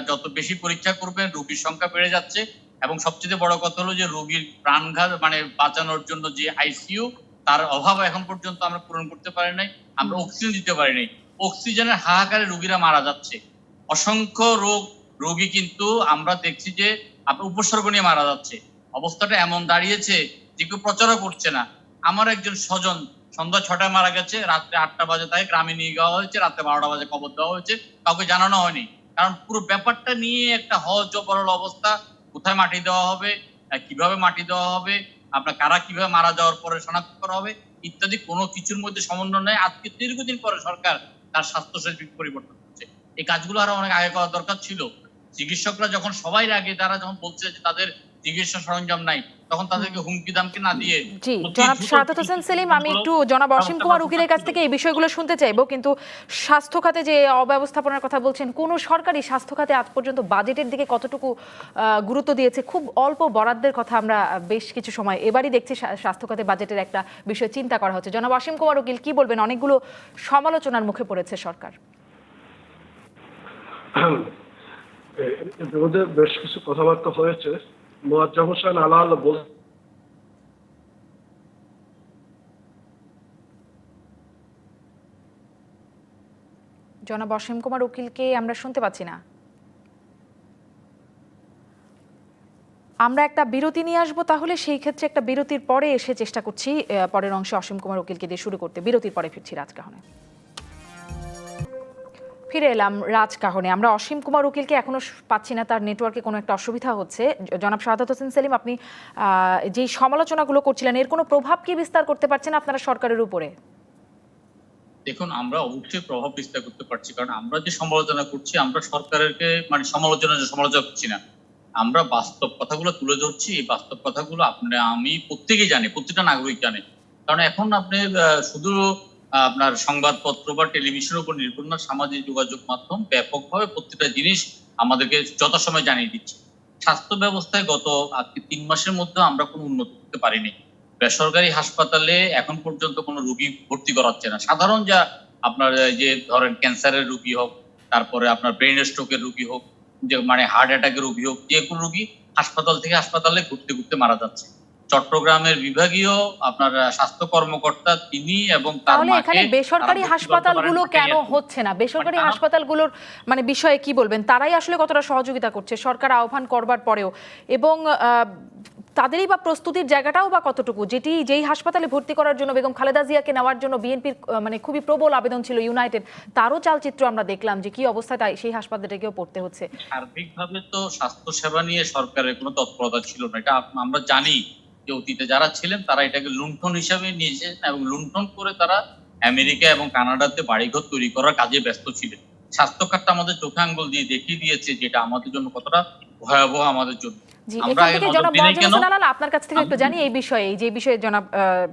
যত বেশি পরীক্ষা করবেন রোগীর সংখ্যা বেড়ে যাচ্ছে, এবং সবচেয়ে বড় কথা হলো যে রোগীর প্রাণঘাত মানে বাঁচানোর জন্য যে আইসিইউ তার অভাব এখন পর্যন্ত আমরা পূরণ করতে পারি নাই। আমরা অক্সিজেন দিতে পারি নাই। অক্সিজেনের হাহাকারে রোগীরা মারা যাচ্ছে। অসংখ্য রোগী কিন্তু আমরা দেখছি যে আপনার উপসর্গ নিয়ে মারা যাচ্ছে। অবস্থাটা এমন দাঁড়িয়েছে যে কেউ প্রচারও করছে না। আমার একজন স্বজন সন্ধ্যা 6টায় মারা গেছে, রাত্রে 8টা বাজে তাই গ্রামে নিয়ে যাওয়া হয়েছে, রাত্রে 12টা বাজে কবর দেওয়া হয়েছে, কাউকে জানানো হয়নি। কারণ পুরো ব্যাপারটা নিয়ে একটা হযবরল অবস্থা। কোথায় মাটি দেওয়া হবে, কিভাবে মাটি দেওয়া হবে, আপনার কারা কিভাবে মারা যাওয়ার পরে শনাক্ত করা হবে ইত্যাদি কোনো কিছুর মধ্যে সমন্বয় নেই। আজকে দীর্ঘদিন পরে সরকার তার স্বাস্থ্যসাথী পরিবর্তন করছে। এই কাজগুলো আরো অনেক আগে করা দরকার ছিল। চিকিৎসকরা যখন সবাই আগে তারা যখন বলছে যে তাদের চিকিৎসা সরঞ্জাম নাই, তখন তাদেরকে হুমকি দামকি না দিয়ে। জি জনাব শাহাদাত হোসেন সেলিম, আমি একটু জনাব অসীম কুমার উকিলের কাছ থেকে এই বিষয়গুলো শুনতে চাইবো, কিন্তু স্বাস্থ্য খাতে যে অব্যবস্থাপনার কথা বলছেন, কোন সরকারি স্বাস্থ্য খাতে আজ পর্যন্ত বাজেটের দিকে কতটুকু গুরুত্ব দিয়েছে? খুব অল্প বরাদ্দের কথা আমরা বেশ কিছু সময় এবারই দেখছি স্বাস্থ্য খাতে বাজেটের একটা বিষয় চিন্তা করা হচ্ছে। জনাব অসীম কুমার উকিল, কি বলবেন? অনেকগুলো সমালোচনার মুখে পড়েছে সরকার। এর মধ্যে বেশ কিছু কথাবার্তা হয়েছে। মোয়াজ্জেম হোসেন আলাল জনাব অসীম কুমার উকিলকে আমরা শুনতে পাচ্ছি না। আমরা একটা বিরতি নিয়ে আসবো, তাহলে সেই ক্ষেত্রে একটা বিরতির পরে এসে চেষ্টা করছি পরের অংশে অসীম কুমার উকিলকে দিয়ে শুরু করতে। বিরতির পরে ফিরছি রাজকাহনে। ফিরে এলাম রাজকাহনে। আমরা অসীম কুমার উকিলকে এখনো পাচ্ছি না, তার নেটওয়ার্কে কোনো একটা অসুবিধা হচ্ছে। জনাব শাহাদাত হোসেন সেলিম, আপনি যেই সমালোচনাগুলো করছিলেন, এর কোনো প্রভাব কি বিস্তার করতে পারছেন আপনারা সরকারের উপরে? দেখুন, আমরা অবশ্যই প্রভাব বিস্তার করতে পারছি, কারণ আমরা যে সমালোচনা করছি আমরা সরকারকে মানে সমালোচনা করছি না, আমরা বাস্তব কথাগুলো তুলে ধরছি। এই বাস্তব কথাগুলো আমি প্রত্যেকেই জানি, প্রত্যেকটা নাগরিক জানে। কারণ এখন আপনি শুধু আপনার সংবাদপত্র বা টেলিভিশনের উপর নির্ভর না, সামাজিক যোগাযোগ মাধ্যম ব্যাপকভাবে প্রত্যেকটা জিনিস আমাদেরকে যথাসময় জানিয়ে দিচ্ছে। স্বাস্থ্য ব্যবস্থায় গত আজকে 3 মাসের মধ্যে আমরা কোনো উন্নতি করতে পারিনি। বেসরকারি হাসপাতালে এখন পর্যন্ত কোনো রোগী ভর্তি করাচ্ছে না। সাধারণ যা আপনার যে ধরেন ক্যান্সারের রোগী হোক, তারপরে আপনার ব্রেন স্ট্রোকের রোগী হোক, যে মানে হার্ট অ্যাটাকের রোগী হোক, যে কোনো রোগী হাসপাতাল থেকে হাসপাতালে ঘুরতে ঘুরতে মারা যাচ্ছে। চট্টগ্রামের বিভাগীয় আপনার স্বাস্থ্য কর্মকর্তা তিনি এবং তার তাহলে এখানে বেসরকারি হাসপাতালগুলো কেন হচ্ছে না? বেসরকারি হাসপাতালগুলোর মানে বিষয়ে কি বলবেন? তারাই আসলে কতটা সহযোগিতা করছে সরকার আহ্বান করবার পরেও, এবং তাদেরই বা প্রস্তুতির জায়গাটাও বা কতটুকু? যেই হাসপাতালে ভর্তি করার জন্য বেগম খালেদা জিয়াকে নেওয়ার জন্য বিএনপির মানে খুবই প্রবল আবেদন ছিল, ইউনাইটেড, তারও চালচিত্র আমরা দেখলাম যে কি অবস্থায় সেই হাসপাতালটাকেও পড়তে হচ্ছে। সার্বিকভাবে তো স্বাস্থ্য সেবা নিয়ে সরকারের কোনো তৎপরতা ছিল না, এটা আমরা জানি। যে অতীতে যারা ছিলেন তারা এটাকে লুণ্ঠন হিসাবে নিয়েছেন এবং লুণ্ঠন করে তারা আমেরিকা এবং কানাডাতে বাড়িঘর তৈরি করার কাজে ব্যস্ত ছিলেন। স্বাস্থ্য খাতটা আমাদের চোখে আঙ্গুল দিয়ে দেখিয়ে দিয়েছে যেটা আমাদের জন্য কতটা ভয়াবহ আমাদের জন্য। জি, এখান থেকে জনাব মোয়াজ্জেম হোসেন আলাল আপনার কাছ থেকে একটু জানি এই বিষয়ে, যে বিষয়ে জনাব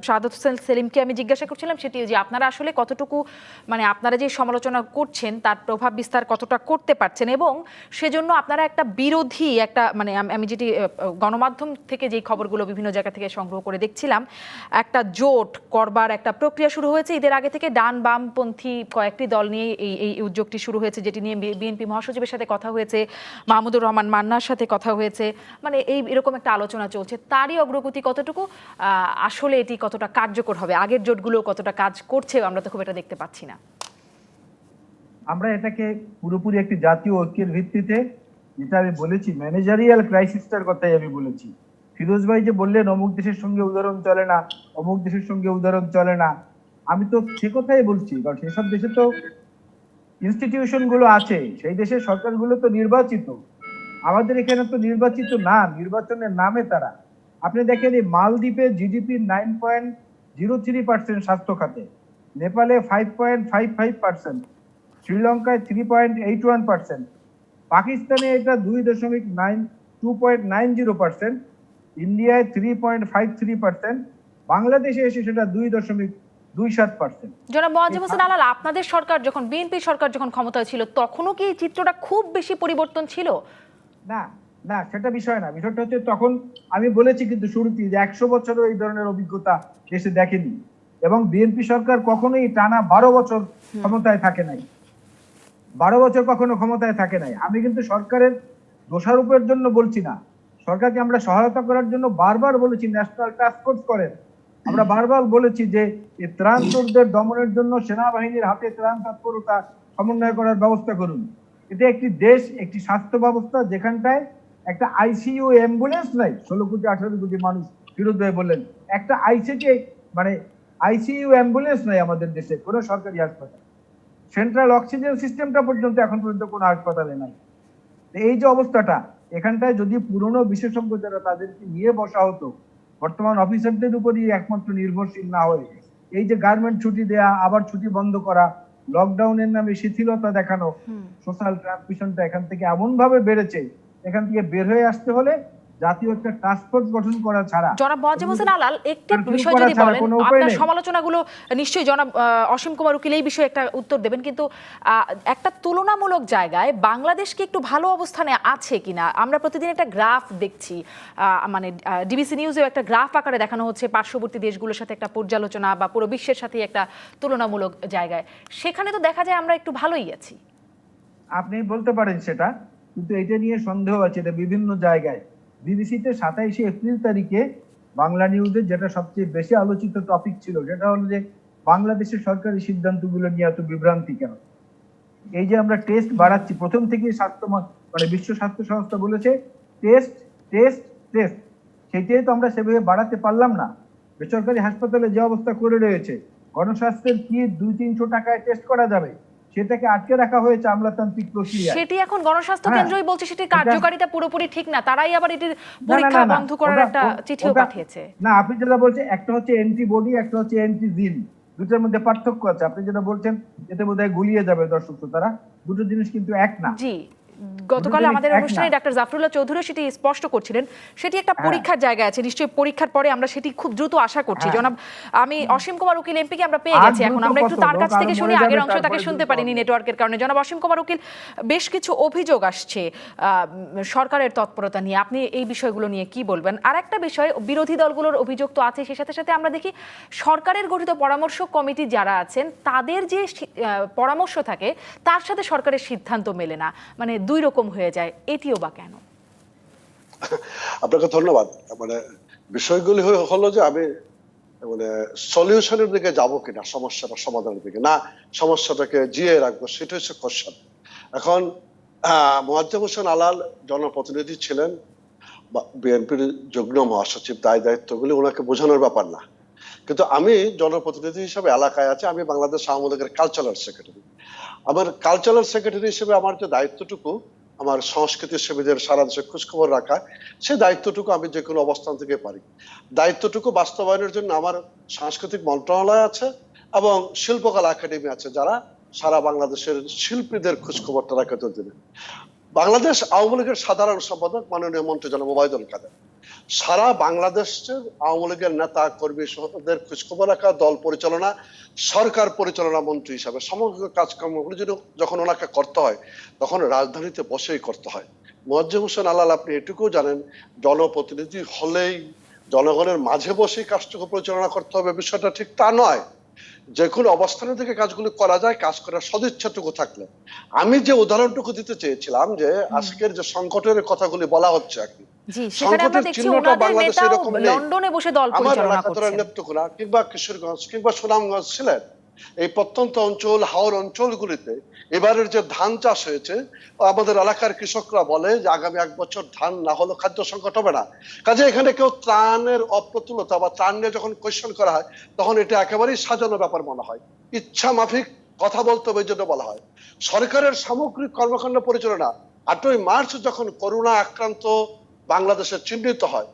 শাহাদাত হোসেন সেলিমকে আমি জিজ্ঞাসা করছিলাম সেটি যে আপনারা আসলে কতটুকু মানে আপনারা যে সমালোচনা করছেন তার প্রভাব বিস্তার কতটা করতে পারছেন, এবং সেজন্য আপনারা একটা বিরোধী একটা মানে আমি যেটি গণমাধ্যম থেকে যেই খবরগুলো বিভিন্ন জায়গা থেকে সংগ্রহ করে দেখছিলাম, একটা জোট করবার একটা প্রক্রিয়া শুরু হয়েছে ঈদের আগে থেকে। ডান বামপন্থী কয়েকটি দল নিয়ে এই উদ্যোগটি শুরু হয়েছে, যেটি নিয়ে বিএনপি মহাসচিবের সাথে কথা হয়েছে, মাহমুদুর রহমান মান্নার সাথে কথা হয়েছে, মানে এরকম একটা আলোচনা চলছে। তারই অগ্রগতি কতটুকু, আসলে এটি কতটা কার্যকর হবে, আগের জোটগুলো কতটা কাজ করছে আমরা তো খুব এটা দেখতে পাচ্ছি না। আমরা এটাকে পুরোপুরি একটি জাতীয় ঐক্যের ভিত্তিতে, যেটা আমি বলেছি ম্যানেজারিয়াল ক্রাইসিসটার কথাই আমি বলেছি। ফিরোজ ভাই যে বললেন অমুক দেশের সঙ্গে উদাহরণ চলে না, অমুক দেশের সঙ্গে উদাহরণ চলে না, আমি তো সে কথাই বলছি। কারণ সেসব দেশে তো ইনস্টিটিউশন গুলো আছে, সেই দেশের সরকারগুলো তো নির্বাচিত, আমাদের এখানে তো নির্বাচিত না, নির্বাচনের নামে তারা। আপনি দেখেন এই মালদ্বীপে জিডিপি 9.03% স্বাস্থ্য খাতে, নেপালে 5.55%, শ্রীলঙ্কায় 3.81%, পাকিস্তানে এটা 2.90%, ইন্ডিয়ায় 3.53%, বাংলাদেশে এসে সেটা 2.27%। জনাব মোয়াজ্জেম হোসেন আলাল, আপনাদের সরকার যখন, বিএনপি সরকার যখন ক্ষমতায় ছিল, তখনও কি এই চিত্রটা খুব বেশি পরিবর্তন ছিল? না না, সেটা বিষয় না। বিষয়টা হচ্ছে তখন আমি বলেছি কিন্তু শুরুতেই যে 100 বছরও এই ধরনের অভিজ্ঞতা দেশে দেখেনি, এবং বিএনপি সরকার কখনোই টানা 12 বছর ক্ষমতায় থাকে নাই। 12 বছর কখনো ক্ষমতায় থাকে নাই। আমি কিন্তু সরকারের দোষারোপের জন্য বলছি না, সরকারকে আমরা সহায়তা করার জন্য বারবার বলেছি ন্যাশনাল টাস্ক ফোর্স করেন। আমরা বারবার বলেছি যে এই ত্রাণ চোরদের দমনের জন্য সেনাবাহিনীর হাতে ত্রাণ তৎপরতা সমন্বয় করার ব্যবস্থা করুন। এটা একটি দেশ, একটি স্বাস্থ্য ব্যবস্থা যেখানটায় একটা আইসিইউ অ্যাম্বুলেন্স নাই। 16 কোটি 18 কোটি মানুষ ফিরোজ ভাই বললেন, একটা আইসিইউ অ্যাম্বুলেন্স নাই আমাদের দেশে কোনো সরকারি হাসপাতাল। সেন্ট্রাল অক্সিজেন সিস্টেমটা পর্যন্ত এখন পর্যন্ত কোনো হাসপাতালে নাই। এই যে অবস্থাটা, এখানটায় যদি পুরনো বিশেষজ্ঞ যারা তাদেরকে নিয়ে বসা হতো, বর্তমান অফিসারদের উপরই একমাত্র নির্ভরশীল না হয়ে এই যে গার্মেন্ট ছুটি দেয়া, আবার ছুটি বন্ধ করা, লকডাউনের নামে শিথিলতা দেখানো, সোশ্যাল ট্রান্সমিশনটা এখান থেকে এমন ভাবে বেড়েছে, এখান থেকে বের হয়ে আসতে হলে জাতীয় একটা টাস্ক ফোর্স গঠন করা ছাড়া। জনাব মোয়াজ্জেম হোসেন আলাল, একটি বিষয় যদি বলেন, আপনার সমালোচনাগুলো নিশ্চয়ই জনাব অসীম কুমার উকিল এই বিষয়ে একটা উত্তর দেবেন, কিন্তু একটা তুলনামূলক জায়গায় বাংলাদেশ কি একটু ভালো অবস্থানে আছে কিনা? আমরা প্রতিদিন একটা গ্রাফ দেখছি, মানে ডিবিসি নিউজেও একটা গ্রাফ আকারে দেখানো হচ্ছে পার্শ্ববর্তী দেশগুলোর সাথে একটা পর্যালোচনা বা পুরো বিশ্বের সাথে একটা তুলনামূলক জায়গায়। সেখানে তো দেখা যায় আমরা একটু ভালোই আছি। আপনি বলতে পারেন সেটা, কিন্তু এটা নিয়ে সন্দেহ আছে। এটা বিভিন্ন জায়গায়, বিবিসিতে 27 এপ্রিল তারিখে বাংলা নিউজে যেটা সবচেয়ে বেশি আলোচিত টপিক ছিল সেটা হলো যে বাংলাদেশের সরকারি সিদ্ধান্তগুলো নিয়ে এত বিভ্রান্তি কেন। এই যে আমরা টেস্ট বাড়াচ্ছি, প্রথম থেকে বিশ্ব স্বাস্থ্য সংস্থা বলেছে টেস্ট টেস্ট টেস্ট, সেটাই তো আমরা সেভাবে বাড়াতে পারলাম না। বেসরকারি হাসপাতালে যে অবস্থা করে রয়েছে, গণস্বাস্থ্যের কি 200-300 টাকায় টেস্ট করা যাবে, সেটাকে আটকে রাখা হয়েছে আমলাতান্ত্রিক প্রক্রিয়া। সেটি এখন গণস্বাস্থ্য কেন্দ্রই বলছে সেটি কার্যকারিতা পুরোপুরি ঠিক না, তারাই আবার এটির পরীক্ষা বন্ধ করার একটা চিঠিও পাঠিয়েছে। না, আপনি যেটা বলছেন একটা হচ্ছে অ্যান্টিবডি, একটা হচ্ছে অ্যান্টিজিন, দুটোর মধ্যে পার্থক্য আছে। আপনি যেটা বলছেন এতে বোধহয় গুলিয়ে যাবে দর্শক শ্রোতারা, দুটো জিনিস কিন্তু এক না। জি, গতকাল আমাদের অনুষ্ঠানে ডাক্তার জাফরুল্লাহ চৌধুরী সেটি স্পষ্ট করছিলেন, সেটি একটা পরীক্ষার জায়গা আছে, নিশ্চয়ই পরীক্ষার পরে আমরা সেটি খুব দ্রুত আশা করছি। জনাব আমি অসীম কুমার উকিল এমপিকে আমরা পেয়ে গেছি, এখন আমরা একটু তার কাছ থেকে শুনি, আগের অংশ তাকে শুনতে পারিনি নেটওয়ার্কের কারণে। জনাব অসীম কুমার উকিল, বেশ কিছু অভিযোগ আসছে সরকারের তৎপরতা নিয়ে, আপনি এই বিষয়গুলো নিয়ে কি বলবেন? আর একটা বিষয়, বিরোধী দলগুলোর অভিযোগ তো আছে, সেই সাথে সাথে আমরা দেখি সরকারের গঠিত পরামর্শ কমিটি যারা আছেন তাদের যে পরামর্শ থাকে তার সাথে সরকারের সিদ্ধান্ত মেলে না, মানে দুই রকম হয়ে যায়, এটিও বা কেন? আপনাকে ধন্যবাদ। মানে বিষয়গুলি হলো যে আমি সলিউশনের দিকে যাব কিনা, সমস্যাটা সমাধানের দিকে, না সমস্যাটাকে জিয়ে রাখবো, সেটা হচ্ছে কোশ্চেন। এখন মোয়াজ্জেম হোসেন আলাল জনপ্রতিনিধি ছিলেন, বিএনপির যুগ্ম মহাসচিব, দায় দায়িত্বগুলি ওনাকে বোঝানোর ব্যাপার না। কিন্তু আমি জনপ্রতিনিধি হিসেবে এলাকায় আছি, আমি বাংলাদেশ আওয়ামী লীগের কালচারাল সেক্রেটারি। আমার কালচারাল সেক্রেটারি হিসেবে আমার যে দায়িত্বটুকু, আমার সংস্কৃতি সেবীদের সারা দেশে খোঁজখবর রাখা, সেই দায়িত্বটুকু আমি যে কোনো অবস্থান থেকে পারি। দায়িত্বটুকু বাস্তবায়নের জন্য আমার সাংস্কৃতিক মন্ত্রণালয় আছে এবং শিল্পকলা একাডেমি আছে, যারা সারা বাংলাদেশের শিল্পীদের খোঁজখবরটা রাখে। বাংলাদেশ আওয়ামী লীগের সাধারণ সম্পাদক মাননীয় মন্ত্রী জনাব ওবায়দুল কাদের সারা বাংলাদেশের আওয়ামী লীগের নেতা কর্মী সহদের খোঁজখবর রাখা, দল পরিচালনা, সরকার পরিচালনা মন্ত্রী হিসাবে সমগ্র কাজকর্মগুলো যখন ওনাকে করতে হয় তখন রাজধানীতে বসেই করতে হয়। মোয়াজ্জেম হোসেন আলাল, আপনি এটুকু জানেন, জনপ্রতিনিধি হলেই জনগণের মাঝে বসেই কাজটুকু পরিচালনা করতে হবে, বিষয়টা ঠিক তা নয়। যে কোনো অবস্থানের থেকে কাজগুলো করা যায়, কাজ করার সদিচ্ছাটুকু থাকলে। আমি যে উদাহরণটুকু দিতে চেয়েছিলাম যে আজকের যে সংকটের কথাগুলি বলা হচ্ছে আর কি, সংকটের চিহ্নটা বাংলাদেশে এরকম নেই। আমার এলাকার নেত্রকোনা কিংবা কিশোরগঞ্জ কিংবা সুনামগঞ্জ ছিলেন, এই প্রত্যন্ত অঞ্চল, হাওর অঞ্চলগুলিতে এবারের যে ধান চাষ হয়েছে, আমাদের এলাকার কৃষকরা বলে যে আগামী 1 বছর ধান না হলে খাদ্য সংকট হবে না। কাজে এখানে কেউ ত্রাণের অপ্রতুলতা বা ত্রাণ নিয়ে যখন কোয়েশ্চেন করা হয় তখন এটা একেবারেই সাজানো ব্যাপার মনে হয়, ইচ্ছা মাফিক কথা বলতে হবে, এই জন্য বলা হয়। সরকারের সামগ্রিক কর্মকাণ্ড পরিচালনা 8ই মার্চ যখন করোনা আক্রান্ত বাংলাদেশে চিহ্নিত হয়,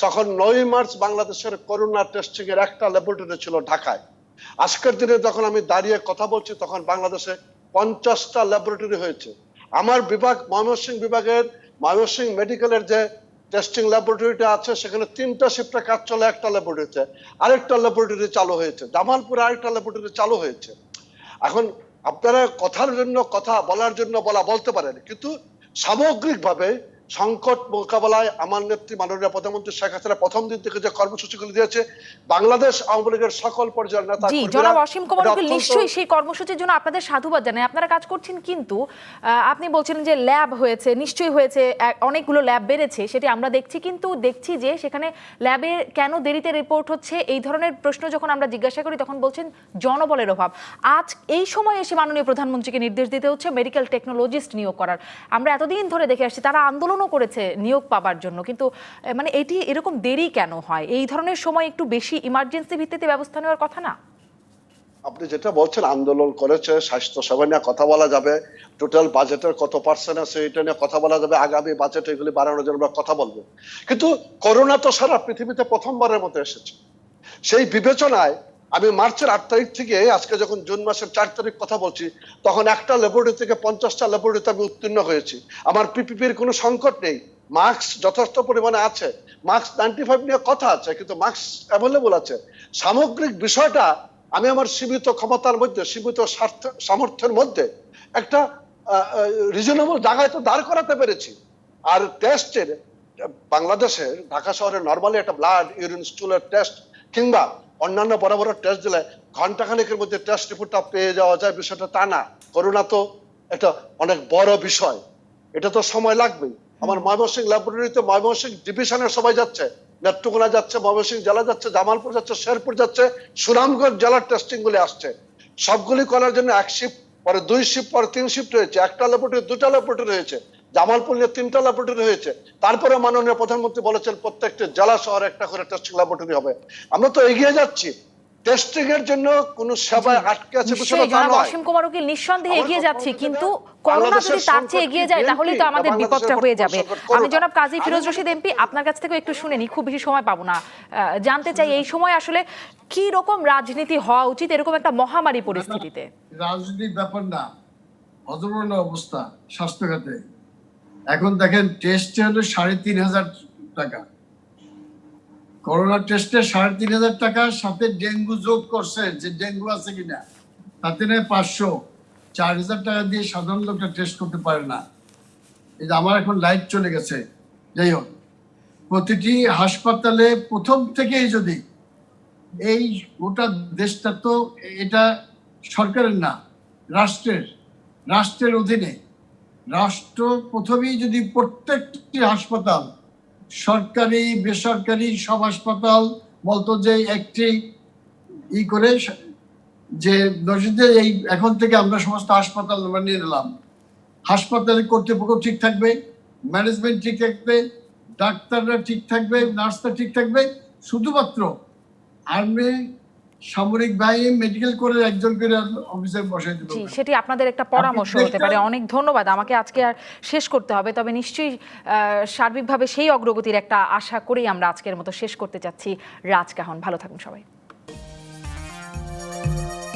তখন 9ই মার্চ বাংলাদেশের করোনা টেস্টিং এর একটা ল্যাবরেটরি ছিল ঢাকায়। আজকের দিনে যখন আমি দাঁড়িয়ে কথা বলছি, তখন বাংলাদেশে 50টা ল্যাবরেটরি হয়েছে। আমার বিভাগ ময়মনসিংহ বিভাগের ময়মনসিংহ মেডিকেলের যে টেস্টিং ল্যাবরেটরিটা আছে, সেখানে 3টা শিফটে কাজ চলে, একটা ল্যাবরেটরিতে। আরেকটা ল্যাবরেটরি চালু হয়েছে, জামালপুরে আরেকটা ল্যাবরেটরি চালু হয়েছে। এখন আপনারা কথার জন্য কথা বলার জন্য বলতে পারেন, কিন্তু সামগ্রিকভাবে সংকট মোকাবেলায় আমার নেত্রী মাননীয় প্রধানমন্ত্রী শেখ হাসিনা প্রথম দিন থেকে যে কর্মসূচিগুলো দিয়েছে, বাংলাদেশ আওয়ামী লীগের সকল পর্যায়ের নেতা জি, জনাব অসীম কুমার উকিল নিশ্চয়ই সেই কর্মসূচির জন্য আপনাদের সাধুবাদ জানাই। আপনারা কাজ করছেন, কিন্তু আপনি বলছেন যে ল্যাব হয়েছে, নিশ্চয়ই হয়েছে, অনেকগুলো ল্যাব বেড়েছে, সেটি আমরা দেখছি, কিন্তু দেখছি যে সেখানে ল্যাবে কেন দেরিতে রিপোর্ট হচ্ছে এই ধরনের প্রশ্ন যখন আমরা জিজ্ঞাসা করি, তখন বলছেন জনবলের অভাব। আজ এই সময় এসে মাননীয় প্রধানমন্ত্রীকে নির্দেশ দিতে হচ্ছে মেডিকেল টেকনোলজিস্ট নিয়োগ করার। আমরা এতদিন ধরে দেখে আসছি তারা আন্দোলনও করেছে নিয়োগ পাবার জন্য, কিন্তু মানে এটি এরকম দেরি কেন হয়? এই ধরনের সময় একটু বেশি ইমার্জেন্সি ভিত্তিতে ব্যবস্থা নেওয়ার কথা না? আপনি যেটা বলছেন, আন্দোলন করেছে, স্বাস্থ্য সেবা নিয়ে কথা বলা যাবে, টোটাল বাজেটের কত পার্সেন্ট আছে এটা নিয়ে কথা বলা যাবে, আগামী বাজেটে এগুলি বাড়ানোর জন্য আমরা কথা বলবো। কিন্তু করোনা তো সারা পৃথিবীতে প্রথমবারের মতো এসেছে। সেই বিবেচনায় আমি মার্চের 8 তারিখ থেকে আজকে যখন জুন মাসের 4 তারিখ কথা বলছি, তখন একটা ল্যাবরেটরি থেকে 50টা ল্যাবরেটরিতে আমি উত্তীর্ণ হয়েছি। আমার পিপিপির কোনো সংকট নেই, মাস্ক যথেষ্ট পরিমাণে আছে, মাস্ক 95 নিয়ে কথা আছে, কিন্তু মাস্ক অ্যাভেলেবল আছে। সামগ্রিক বিষয়টা আমি আমার সীমিত ক্ষমতার মধ্যে, সীমিত সামর্থ্যের মধ্যে একটা রিজনেবল জায়গায় তো দাঁড় করাতে পেরেছি। আর টেস্টের বাংলাদেশের ঢাকা শহরে নর্মালি একটা ব্লাড, ইউরিন, স্টুলের টেস্ট কিংবা অন্যান্য বড় বড় টেস্ট দিলে ঘন্টাখানেকের মধ্যে টেস্ট রিপোর্টটা পেয়ে যাওয়া যায়, বিষয়টা তা না। করোনা তো এটা অনেক বড় বিষয়, এটা তো সময় লাগবেই। আমার ময়মনসিংহ ল্যাবরেটরিতে ময়মনসিংহ ডিভিশনের সবাই যাচ্ছে, নেত্রকোনা যাচ্ছে, ময়মনসিংহ জেলা যাচ্ছে, জামালপুর যাচ্ছে, শেরপুর যাচ্ছে, সুনামগঞ্জ জেলার টেস্টিং গুলি আসছে। সবগুলি করার জন্য 1 শিফট, পরে 2 শিফট, পরে 3 শিফট হয়েছে, একটা ল্যাবরেটরি 2টা ল্যাবরেটরি হয়েছে, জামালপুর নিয়ে 3টা ল্যাবরেটরি হয়েছে। তারপরে মাননীয় প্রধানমন্ত্রী বলেছেন প্রত্যেকটা জেলা শহরে একটা করে টেস্টিং ল্যাবরেটরি হবে। আমরা তো এগিয়ে যাচ্ছি, টেস্টিং এর জন্য কোন সেবায় আটকে আছে বিষয়টা তা নয়। অসীম কুমার উকিল নিঃসন্দেহে এগিয়ে যাচ্ছে, কিন্তু করোনা যদি তার চেয়ে এগিয়ে যায় তাহলে তো আমাদের বিপদটা হয়ে যাবে। আমি জনাব কাজী ফিরোজ রশিদ এমপি আপনার কাছ থেকে একটু শুনে নি, খুব বেশি সময় পাবো না। জানতে চাই এই সময় আসলে কি রকম রাজনীতি হওয়া উচিত এরকম একটা মহামারী পরিস্থিতিতে? রাজনীতির ব্যাপার না, অতুলনীয় অবস্থা স্বাস্থ্য খাতে। এখন দেখেন, টেস্টে হলো 3,500 টাকা, করোনা টেস্টে 3,500 টাকার সাথে ডেঙ্গু যোগ করছে, যে ডেঙ্গু আছে কিনা, তাতে নেয় 500। 4,000 টাকা দিয়ে সাধারণ লোকটা টেস্ট করতে পারে না। এই যে আমার এখন লাইট চলে গেছে, যাই হোক, প্রতিটি হাসপাতালে প্রথম থেকেই যদি এই গোটা দেশটা তো এটা সরকারের না, রাষ্ট্রের অধীনে, রাষ্ট্র প্রথমেই যদি প্রত্যেকটি হাসপাতাল, সরকারি বেসরকারি সব হাসপাতাল বলতো যে একটি করে যে দর্শকদের এই এখন থেকে আমরা সমস্ত হাসপাতাল নিয়ে নিলাম, হাসপাতালের কর্তৃপক্ষ ঠিক থাকবে, ম্যানেজমেন্ট ঠিক থাকবে, ডাক্তাররা ঠিক থাকবে, নার্সরা ঠিক থাকবে, শুধুমাত্র আর্মি, সামরিক বাহিনী, মেডিকেল করে একজন করে অফিসার বসাই দিল। সেটি আপনাদের একটা পরামর্শ হতে পারে। অনেক ধন্যবাদ। আমাকে আজকে আর শেষ করতে হবে, তবে নিশ্চয়ই সার্বিকভাবে সেই অগ্রগতির একটা আশা করেই আমরা আজকের মতো শেষ করতে চাচ্ছি। রাজকাহন, ভালো থাকুন সবাই।